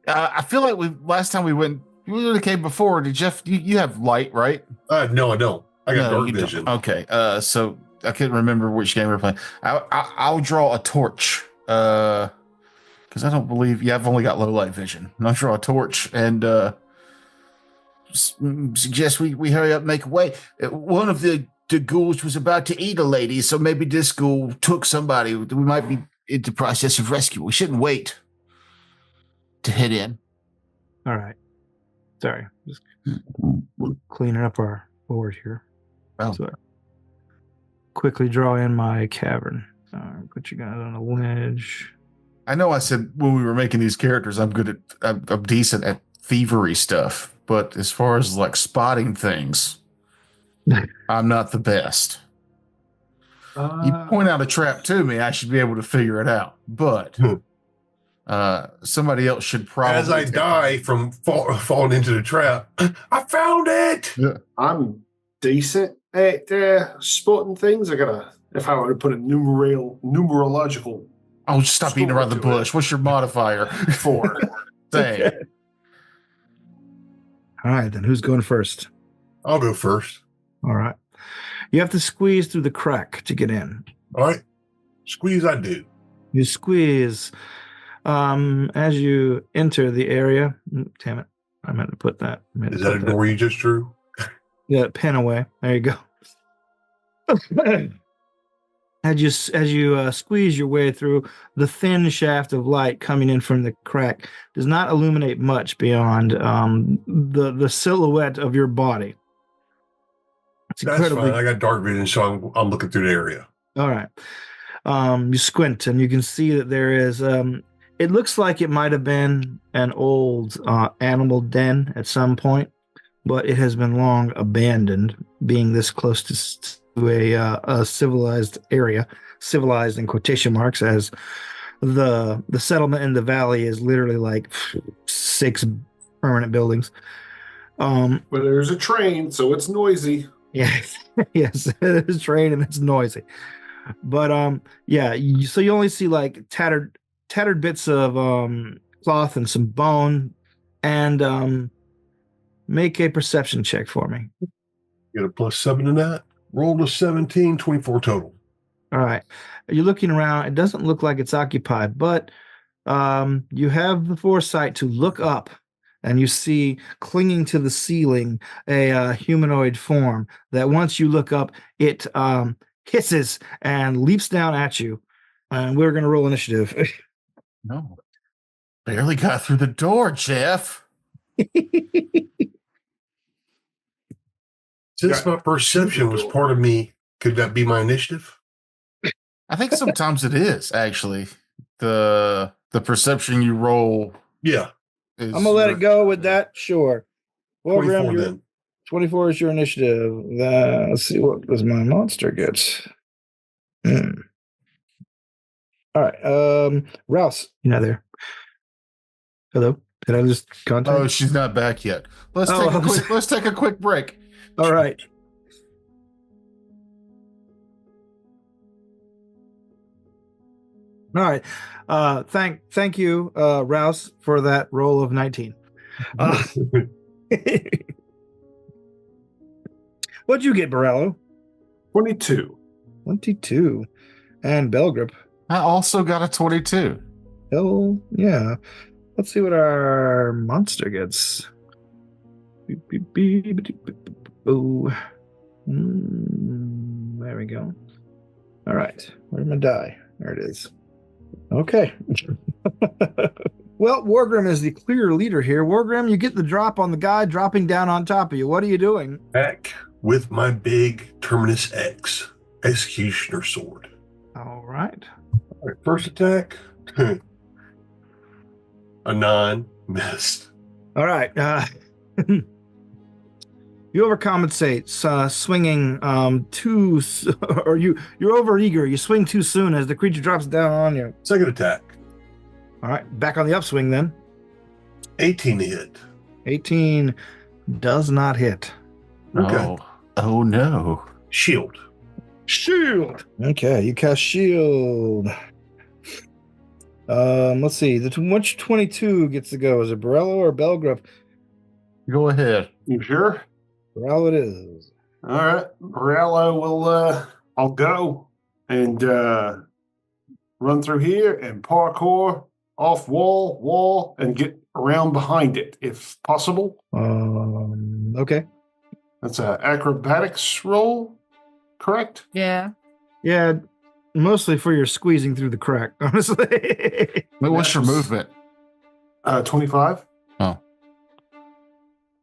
I feel like last time we went to the cave before. Did Jeff? You have light, right? No, I don't. I got dark you vision. don't. Okay. So I couldn't remember which game we were playing. I'll draw a torch. Because I don't believe. Yeah, I've only got low light vision. I'll draw a torch and suggest we hurry up and make a way. One of the ghouls was about to eat a lady, so maybe this ghoul took somebody. We might be in the process of rescue. We shouldn't wait to head in. All right. Sorry. Just cleaning up our board here. Oh. So quickly draw in my cavern. Put you guys on a ledge. I know I said when we were making these characters, I'm decent at thievery stuff, but as far as like spotting things, I'm not the best. You point out a trap to me, I should be able to figure it out. But somebody else should probably. As I die from falling into the trap, I found it. Yeah. I'm decent at spotting things. If I were to put a numerological. Oh, just stop beating around the bush. What's your modifier? 4. Say. Okay. All right, then who's going first? I'll go first. All right. You have to squeeze through the crack to get in. All right. Squeeze I do. You squeeze. As you enter the area, damn it, I meant to put that. Is that a door you just drew? Yeah, pen away. There you go. As you squeeze your way through, the thin shaft of light coming in from the crack does not illuminate much beyond the silhouette of your body. It's That's fine. I got dark vision, so I'm looking through the area. All right. You squint, and you can see that there is. It looks like it might have been an old animal den at some point, but it has been long abandoned, being this close to a civilized area, civilized in quotation marks, as the settlement in the valley is literally like 6 permanent buildings. But there's a train, so it's noisy. Yes, yes, it's a train and it's noisy. But so you only see like tattered bits of cloth and some bone, and make a perception check for me. Get a +7 in that. Roll a 17, 24 total. All right. You're looking around. It doesn't look like it's occupied, but you have the foresight to look up, and you see clinging to the ceiling a humanoid form that once you look up, it hisses and leaps down at you. And we're going to roll initiative. No. Barely got through the door, Jeff. Since my perception was part of me, could that be my initiative? I think sometimes it is, actually. The perception you roll Yeah. is I'm going to let it go with that. Sure. 24 Wargrim, then. 24 is your initiative. Let's see, what does my monster get? All right. Rouse, you're not there. Hello? Did I just contact? Oh, she's not back yet. Let's take a quick break. All right. All right. Thank you, Rouse, for that roll of 19. What'd you get, Borello? 22. 22. And Belgrip. I also got a 22. Hell yeah. Let's see what our monster gets. Oh. There we go. All right. Where's my die? There it is. Okay. Well, Wargrim is the clear leader here. Wargrim, you get the drop on the guy dropping down on top of you. What are you doing? Back with my big Terminus X Executioner Sword. All right. All right, first attack. A 9. Missed. All right. You overcompensate, swinging or you're over eager. You swing too soon as the creature drops down on you. Second attack. All right, back on the upswing then. 18 hit. 18 does not hit. Okay. Oh no. Shield. Shield. Okay, you cast shield. Let's see. Which 22 gets to go? Is it Borello or Belgrove? Go ahead. You sure? Borello it is. All right. Morello will, I'll go and run through here and parkour off wall, and get around behind it if possible. Okay. That's an acrobatics roll, correct? Yeah. Yeah, mostly for your squeezing through the crack, honestly. Wait, what's your movement? 25. Oh. All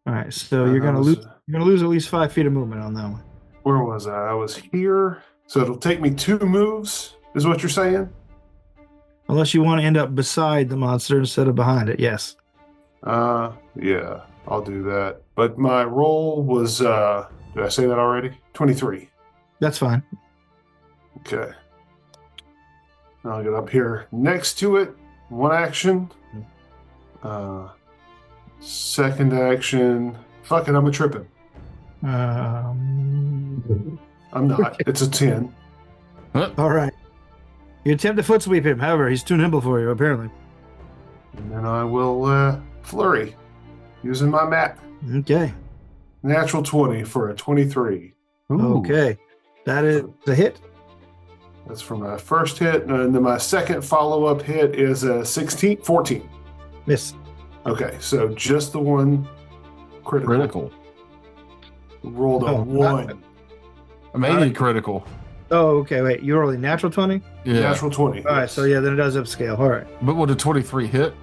right, so you're gonna lose at least 5 feet of movement on that one. Where was I? I was here. So it'll take me 2 moves, is what you're saying? Unless you want to end up beside the monster instead of behind it, yes. Yeah, I'll do that. But my roll was, did I say that already? 23. That's fine. Okay. I'll get up here next to it. One action. Second action. Fuck it, I'm a tripping. Um, I'm not. It's a 10. all right. You attempt to foot sweep him. However, he's too nimble for you, apparently. And then I will flurry using my map. Okay. Natural 20 for a 23. Ooh. Okay. That is the hit. That's for my first hit. And then my second follow-up hit is a 14. Miss. Okay, so just the one critical. Rolled a 1. Maybe critical. Oh, okay. Wait, you're rolling natural 20? Yeah. Natural 20. All right, so yeah, then it does upscale. All right. But would a 23 hit?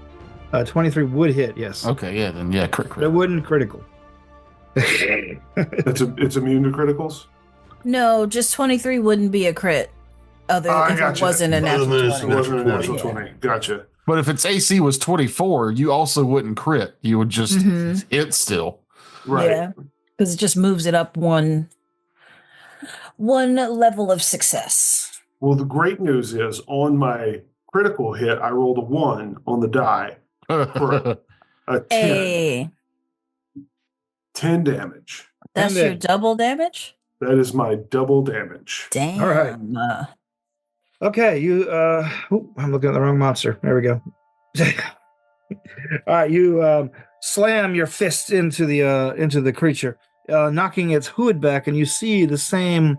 23 would hit, yes. Okay, yeah, then yeah, crit. It wouldn't critical. It's immune to criticals? No, just 23 wouldn't be a crit. If it wasn't a natural 20. It wasn't a natural 20. Gotcha. But if its AC was 24, you also wouldn't crit. You would just hit still. Right. Yeah, because it just moves it up one level of success. Well, the great news is on my critical hit, I rolled a 1 on the die for a 10. Hey, 10 damage. that's your double damage? That is my double damage. Damn. All right. Okay, you I'm looking at the wrong monster. There we go. All right, you slam your fist into the creature, knocking its hood back, and you see the same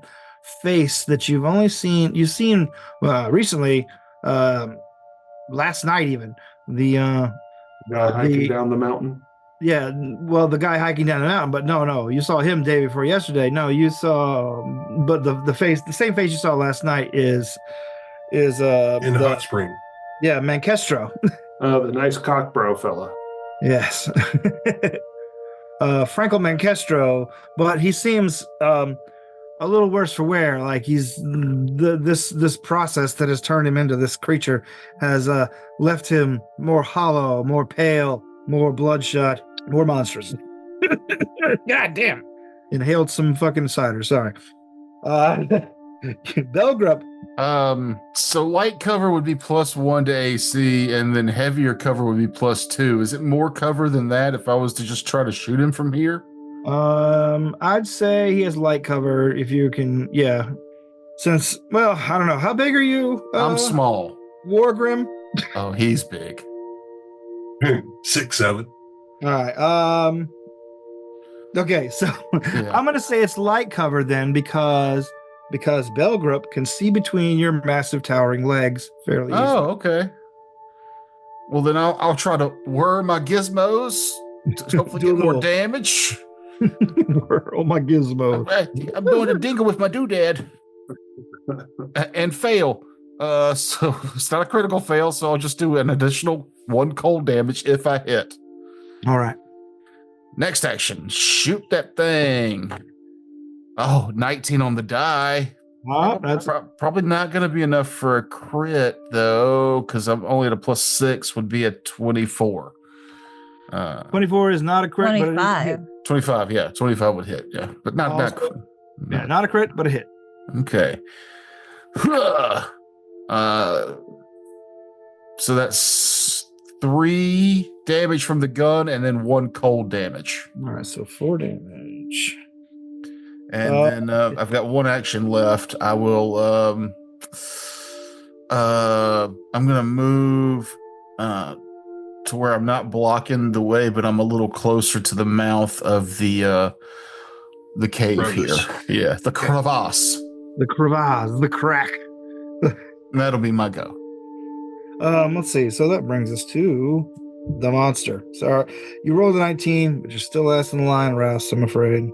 face that you've seen recently last night even. The Guy hiking The- down the mountain. yeah, well, the guy hiking down the mountain, but no, you saw him day before yesterday. No, you saw, but the same face you saw last night is In the hot spring. yeah, Mancastro. The nice cockbro fella. Yes. Franco Mancastro, but he seems a little worse for wear. Like he's this process that has turned him into this creature has left him more hollow, more pale, more bloodshot, more monstrous. God damn. Inhaled some fucking cider. Sorry. Belgrup. So light cover would be +1 to AC, and then heavier cover would be +2. Is it more cover than that if I was to just try to shoot him from here? I'd say he has light cover if you can. Yeah. Since, well, I don't know. How big are you? I'm small. Wargrim. Oh, he's big. 6'7". All right. Okay, so Yeah. I'm gonna say it's light cover then because Belgrup can see between your massive towering legs fairly easily. Oh, okay. Well, then I'll try to whir my gizmos to hopefully Do a get more little- damage. Oh my gizmo. I'm doing a dingle with my doodad and fail. So it's not a critical fail, so I'll just do an additional 1 cold damage if I hit. All right. Next action, shoot that thing. Oh, 19 on the die. That's Probably not going to be enough for a crit, though, because I'm only at a +6 would be a 24. 24 is not a crit, but it is a 25. hit. 25, yeah. 25 would hit, yeah. But not Yeah, not a crit, but a hit. Okay. So that's 3 damage from the gun and then 1 cold damage. All right, so 4 damage. And then I've got 1 action left. I will I'm gonna move to where I'm not blocking the way, but I'm a little closer to the mouth of the cave Crevice. here. Yeah, the crevasse. The crevasse, the crack. That'll be my go. Let's see. So that brings us to the monster. So you rolled a 19, but you're still last in the line, Rouse, I'm afraid.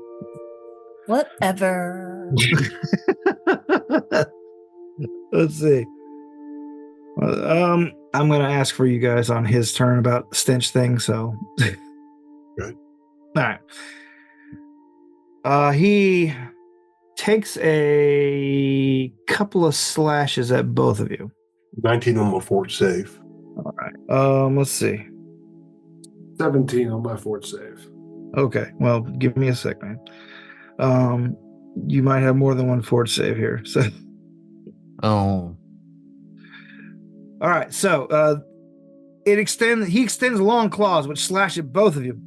Whatever. Let's see. I'm going to ask for you guys on his turn about the stench thing. So, Good. All right. He takes a couple of slashes at both of you. 19 on my fort save. All right. Let's see. 17 on my fort save. Okay. Well, give me a sec, man. You might have more than one fort save here. So. Oh. All right, so he extends long claws which slash at both of you.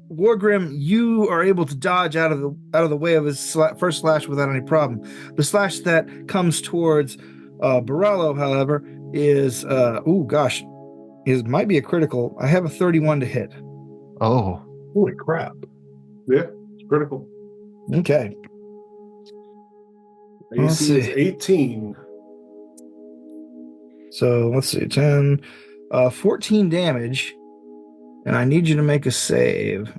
Wargrim, you are able to dodge out of the way of his first slash without any problem. The slash that comes towards Borello, however, is might be a critical. I have a 31 to hit. Oh. Holy crap. Yeah, it's critical. Okay. Let's AC is see. 18. So let's see, 10, 14 damage, and I need you to make a save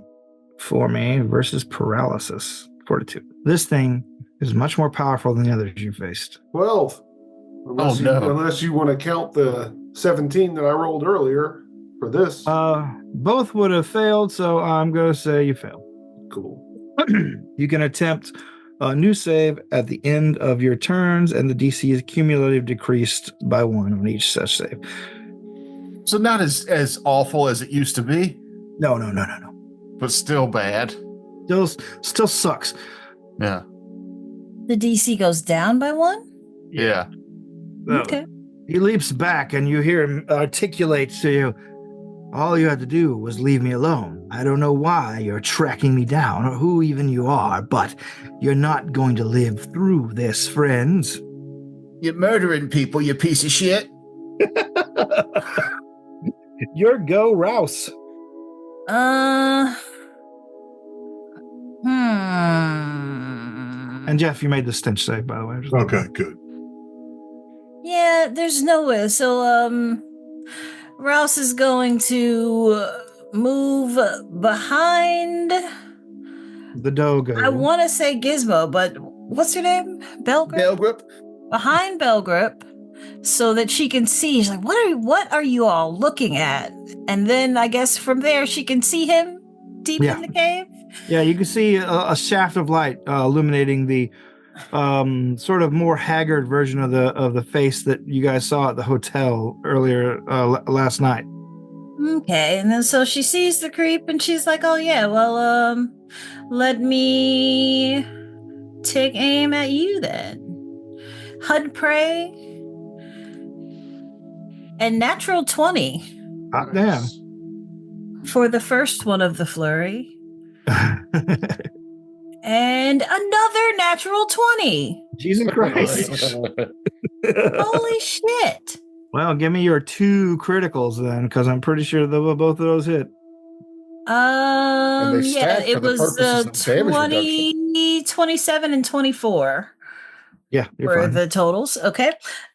for me versus paralysis. Fortitude. This thing is much more powerful than the others you faced. 12. Unless Oh, no. Unless you want to count the 17 that I rolled earlier for this. Both would have failed, so I'm going to say you failed. Cool. You can attempt a new save at the end of your turns, and the DC is cumulative decreased by 1 on each such save. So not as awful as it used to be, No. but still bad. Still sucks. Yeah. The DC goes down by 1? Yeah. Okay. He leaps back, and you hear him articulate to you, "All you had to do was leave me alone. I don't know why you're tracking me down or who even you are, but you're not going to live through this, friends." You're murdering people, you piece of shit. Your go, Rouse. And Jeff, you made the stench save, by the way. Okay, good. Yeah, there's no way. So, Rouse is going to move behind. The dogo. I want to say Gizmo, but what's her name? Belgrip? Belgrip. Behind Belgrip, so that she can see. She's like, what are you all looking at? And then I guess from there she can see him deep in the cave. Yeah, you can see a shaft of light illuminating the sort of more haggard version of the face that you guys saw at the hotel earlier last night. Okay, and then so she sees the creep and she's like, oh yeah, well, let me take aim at you then. HUD prey and natural 20 Hot damn. for the first one of the flurry. And another natural 20. Jesus Christ. Holy shit. Well, give me your 2 criticals then, because I'm pretty sure both of those hit. they Yeah, stack for it the was purposes of damage 20, 27, and 24 Yeah, you're were fine. the totals. Okay.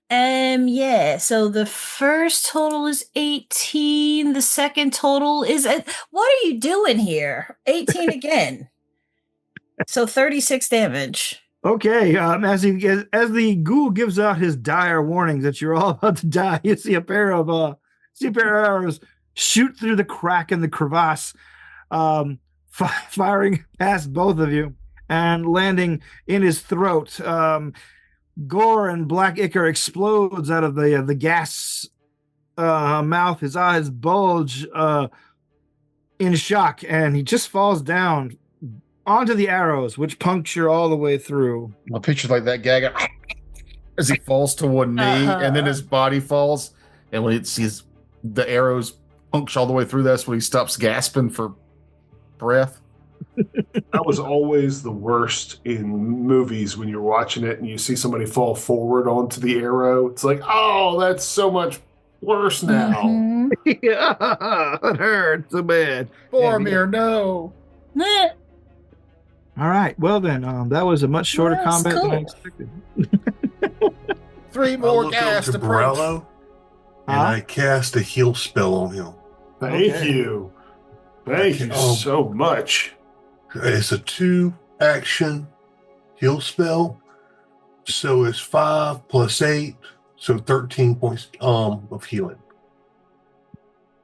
Yeah, so the first total is 18. The second total is what are you doing here? 18 again. So 36 damage. Okay, as the ghoul gives out his dire warnings that you're all about to die, you see a pair of arrows shoot through the crack in the crevasse, firing past both of you and landing in his throat. Gore and black ichor explodes out of the gas mouth. His eyes bulge in shock, and he just falls down onto the arrows, which puncture all the way through. I picture like that gag as he falls to one knee, and then his body falls, and when it sees the arrows puncture all the way through, that's when he stops gasping for breath. That was always the worst in movies when you're watching it and you see somebody fall forward onto the arrow. It's like, oh, that's so much worse now. Mhm. Yeah, it hurts so bad. Boromir, no. Eh, All right, well then, that was a much shorter Well, that's combat than I cool. expected. 3 I more look gas up to to approach. Borello, and Huh? I cast a heal spell on him. Thank Okay. you. Thank you Oh. so much. It's a 2-action heal spell, so it's 5 plus 8, so 13 points of healing.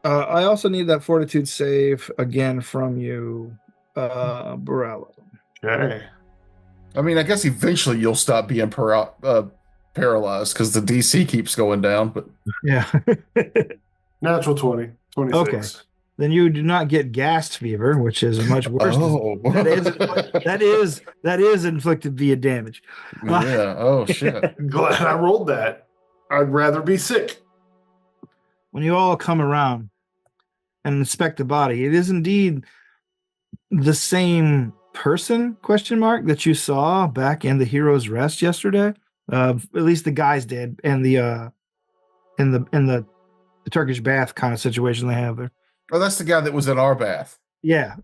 I also need that fortitude save again from you, Borello. Okay. I mean, I guess eventually you'll stop being paralyzed because the DC keeps going down. But Yeah. Natural 20. 26. Okay. Then you do not get ghast fever, which is a much worse. That is inflicted via damage. Yeah. Oh shit. Glad I rolled that. I'd rather be sick. When you all come around and inspect the body, it is indeed the same person, that you saw back in the Hero's Rest yesterday. At least the guys did, and the in the Turkish bath kind of situation they have there. Oh, that's the guy that was in our bath. Yeah.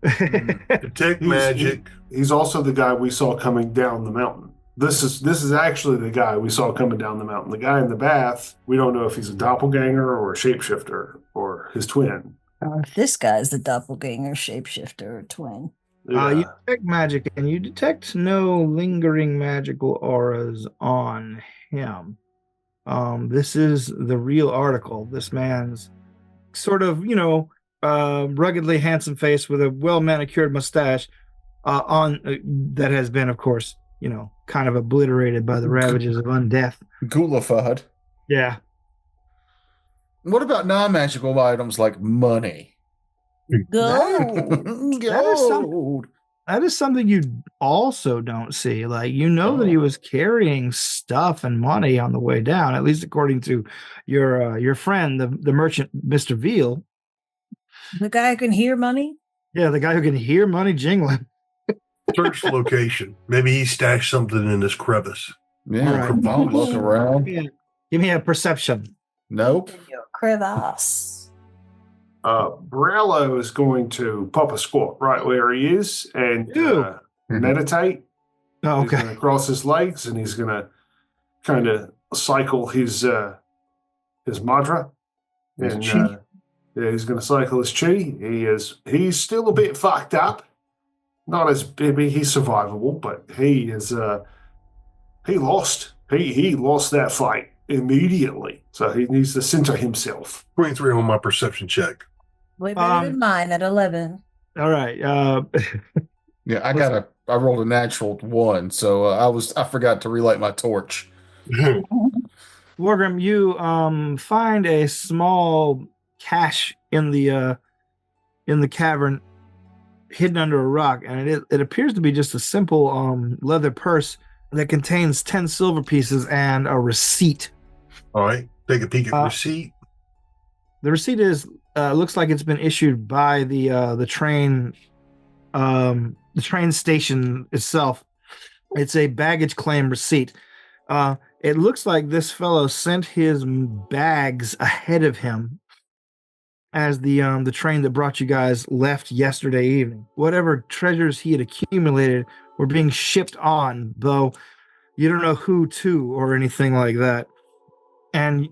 Detect magic. He's also the guy we saw coming down the mountain. This is actually the guy we saw coming down the mountain. The guy in the bath, we don't know if he's a doppelganger or a shapeshifter or his twin. This guy's the doppelganger, shapeshifter, or twin. You detect magic, and you detect no lingering magical auras on him. This is the real article. This man's sort of, ruggedly handsome face with a well manicured mustache that has been, of course, kind of obliterated by the ravages of undeath. Gulafad. Yeah. What about non-magical items like money? Gold. Gold. That is something you also don't see. Like, that he was carrying stuff and money on the way down, at least according to your friend, the merchant, Mr. Veal. The guy who can hear money? Yeah, the guy who can hear money jingling. Search location. Maybe he stashed something in this crevice. Yeah, All right. I'll look around. Give me a perception. Nope. In your crevasse. Borello is going to pop a squat right where he is and meditate. Oh, He's okay. going to cross his legs and he's going to kind of cycle his mantra. And Yeah, he's going to cycle his chi. He's still a bit fucked up. Not as I mean, he's survivable, but he is he lost. He lost that fight immediately. So he needs to center himself. 23 on my perception check. Way better than mine at 11. All right. Yeah, I rolled a natural 1, so I forgot to relight my torch. Wargrim, you find a small cache in the cavern, hidden under a rock, and it appears to be just a simple leather purse that contains 10 silver pieces and a receipt. All right, take a peek at the receipt. The receipt looks like it's been issued by the train station itself. It's a baggage claim receipt. It looks like this fellow sent his bags ahead of him as the train that brought you guys left yesterday evening. Whatever treasures he had accumulated were being shipped on, though you don't know who to or anything like that. And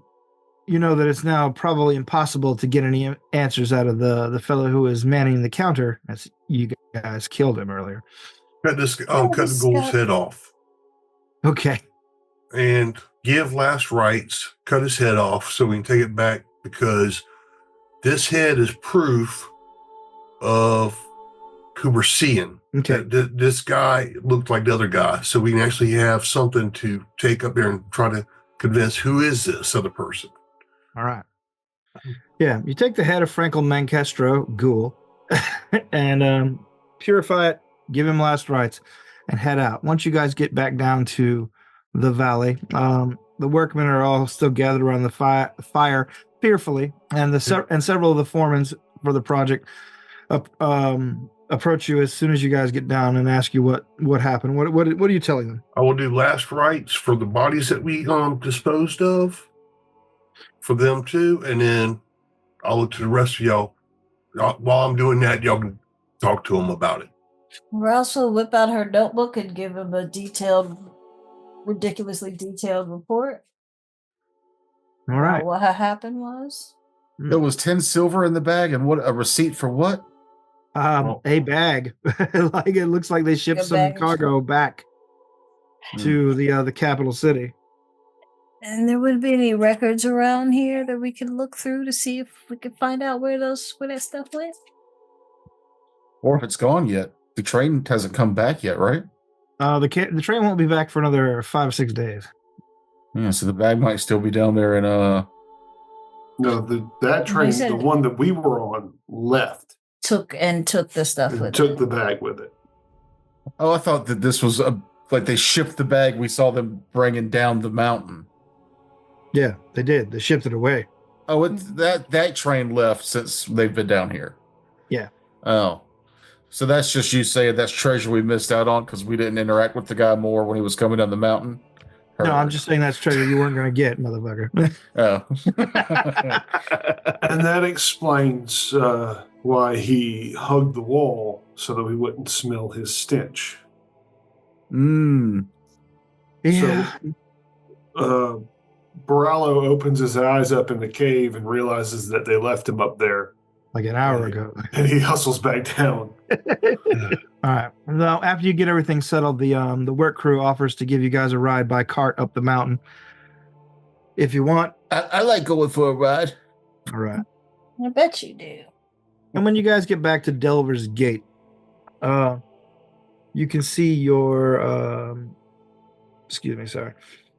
you know that it's now probably impossible to get any answers out of the fellow who is manning the counter, as you guys killed him earlier. Cut the ghoul's head off. Okay. And give last rites, cut his head off so we can take it back, because this head is proof of who we're seeing. Okay. This guy looked like the other guy, so we can actually have something to take up there and try to convince who is this other person. All right. Yeah, you take the head of Frankel Mancastro, ghoul, and purify it, give him last rites, and head out. Once you guys get back down to the valley, the workmen are all still gathered around the fire fearfully, and several of the foremen for the project approach you as soon as you guys get down and ask you what happened. What are you telling them? I will do last rites for the bodies that we disposed of, for them too, and then I'll look to the rest of y'all. While I'm doing that, y'all can talk to them about it. Rouse will whip out her notebook and give him a ridiculously detailed report. All right. What happened was? There was 10 silver in the bag, and what a receipt for what? A bag. Like it looks like they shipped some cargo back to the capital city. And there wouldn't be any records around here that we could look through to see if we could find out where that stuff went? Or if it's gone yet. The train hasn't come back yet, right? The train won't be back for another 5 or 6 days. Yeah, so the bag might still be down there in No, that train, the one that we were on, left. Took the stuff with it. Took the bag with it. Oh, I thought that this was like they shipped the bag. We saw them bringing down the mountain. Yeah, they did. They shipped it away. Oh, that train left since they've been down here. Yeah. Oh, so that's just you saying that's treasure we missed out on because we didn't interact with the guy more when he was coming down the mountain? No, I'm just saying that's treasure you weren't going to get, motherfucker. Oh. And that explains why he hugged the wall so that we wouldn't smell his stench. Yeah. So, Borallo opens his eyes up in the cave and realizes that they left him up there like an hour ago. And he hustles back down. All right. Now, after you get everything settled, the work crew offers to give you guys a ride by cart up the mountain. If you want. I like going for a ride. All right. I bet you do. And when you guys get back to Delver's Gate, you can see your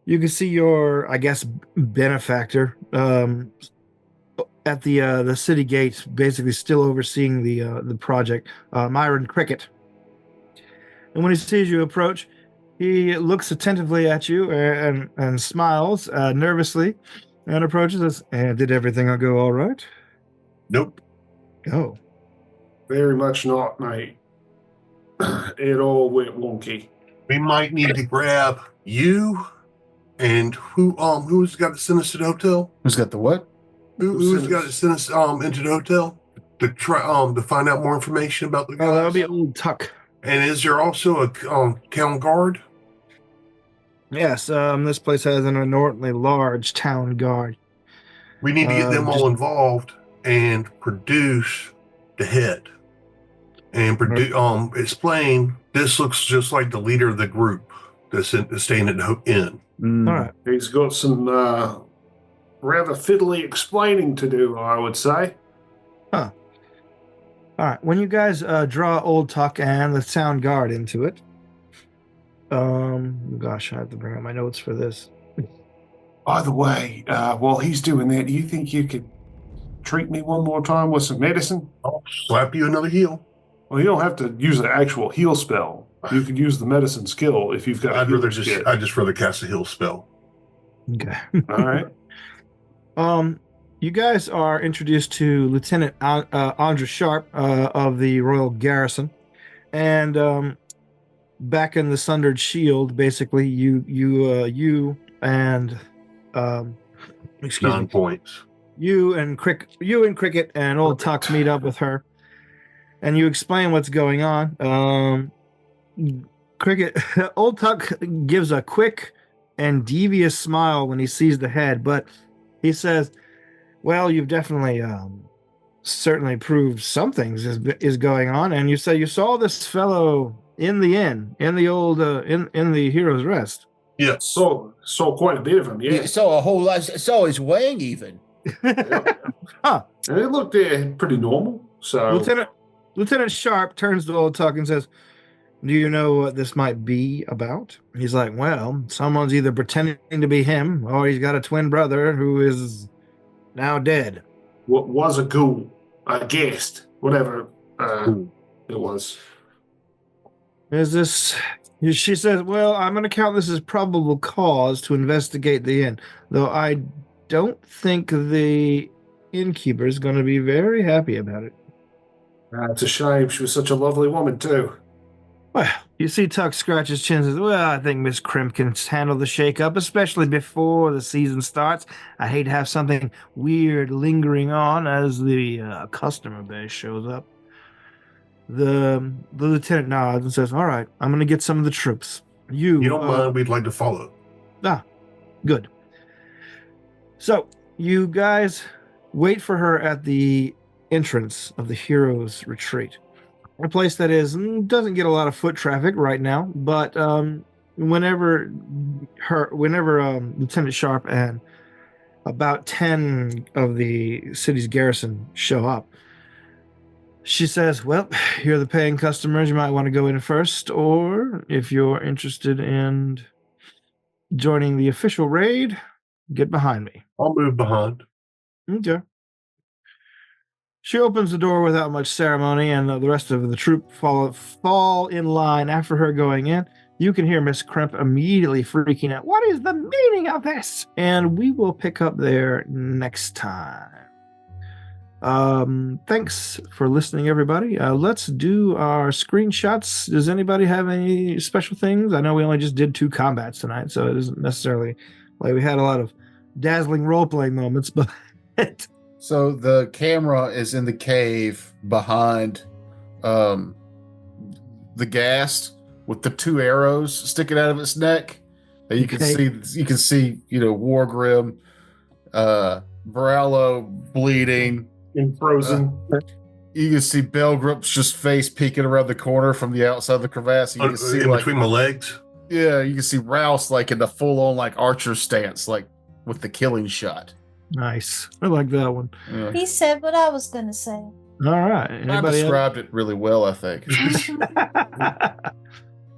you can see your, I guess, benefactor at the city gate, basically still overseeing the project, Myron Cricket. And when he sees you approach, he looks attentively at you and smiles nervously and approaches us. And did everything go all right? Nope. Oh. Very much not, mate. It all went wonky. We might need to grab you and who's got to send us to the hotel? Who's got the what? Who's got to send us into the hotel to try to find out more information about the guys? Oh, that'll be old Tuck. And is there also a town guard? Yes, this place has an inordinately large town guard. We need to get them all involved and produce the head and explain this looks just like the leader of the group that's staying at the inn. All right. He's got some rather fiddly explaining to do, I would say. All right. When you guys draw Old Tuck and the Sound Guard into it, gosh, I have to bring up my notes for this. By the way, while he's doing that, do you think you could treat me one more time with some medicine? I'll slap you another heal. Well, you don't have to use an actual heal spell. You could use the medicine skill if you've got. I'd just rather cast a heal spell. Okay. All right. You guys are introduced to Lieutenant Andra Sharp of the Royal Garrison, and back in the Sundered Shield, basically, you and excuse 9 me, points. you and Cricket and Old Tuck meet up with her, and you explain what's going on. Cricket, Old Tuck gives a quick and devious smile when he sees the head, but he says, "Well, you've definitely, certainly proved something is going on, and you say you saw this fellow in the inn, in the old, in the Hero's Rest." Yeah. Saw quite a bit of him. Yeah. Saw a whole lot. Saw his wang even. Huh. And it looked pretty normal. So Lieutenant Sharp turns to Old Tuck and says, "Do you know what this might be about?" He's like, "Well, someone's either pretending to be him, or he's got a twin brother who is now dead." what was a ghoul, a guest, whatever it was. Is this? She says, "Well, I'm going to count this as probable cause to investigate the inn, though I don't think the innkeeper is going to be very happy about it." It's a shame. She was such a lovely woman too. Well, you see Tuck scratch his chin and says, "Well, I think Miss Crimp can handle the shake-up, especially before the season starts. I hate to have something weird lingering on as the customer base shows up." The lieutenant nods and says, "All right, I'm going to get some of the troops. You don't mind, we'd like to follow. Good. So, you guys wait for her at the entrance of the Hero's Retreat. A place that doesn't get a lot of foot traffic right now, but whenever Lieutenant Sharp and about 10 of the city's garrison show up, she says, "Well, you're the paying customers. You might want to go in first, or if you're interested in joining the official raid, get behind me." I'll move behind. Okay. She opens the door without much ceremony, and the rest of the troop fall in line after her going in. You can hear Miss Crimp immediately freaking out. "What is the meaning of this?" And we will pick up there next time. Thanks for listening, everybody. Let's do our screenshots. Does anybody have any special things? I know we only just did 2 combats tonight, so it isn't necessarily like we had a lot of dazzling role-playing moments, but So the camera is in the cave behind the Ghast with the 2 arrows sticking out of its neck. And you can see, Wargrim, Borallo bleeding. In frozen. You can see Belgrup's just face peeking around the corner from the outside of the crevasse. You can see in between my legs. Yeah, you can see Rouse like in the full-on archer stance, with the killing shot. Nice. I like that one. Yeah. He said what I was going to say. All right. I described it really well, I think.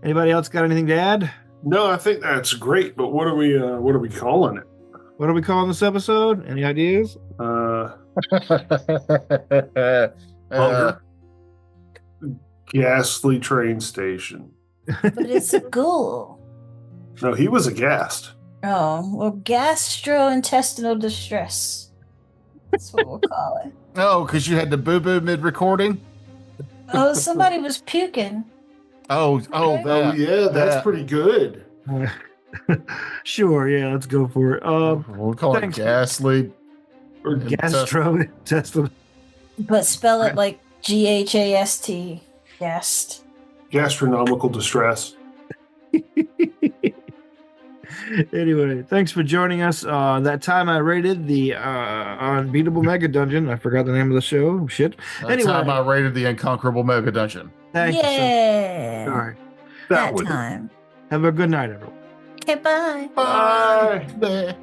Anybody else got anything to add? No, I think that's great. But what are we calling it? What are we calling this episode? Any ideas? Ghastly train station. But it's a ghoul. No, he was a ghast. Oh, well, Ghastro intestinal distress. That's what we'll call it. Oh, because you had the boo-boo mid-recording? Oh, somebody was puking. Oh, Yeah, that's pretty good. Sure, yeah, let's go for it. We'll call it Ghastly. Or Ghastro intestinal. But spell it like Ghast. Ghast. Gastronomical distress. Anyway, thanks for joining us. That time I rated the Unbeatable Mega Dungeon. I forgot the name of the show. Shit. That time I rated the Unconquerable Mega Dungeon. Thank you. Yeah. All right. That time. Have a good night, everyone. Okay, bye. Bye. Bye.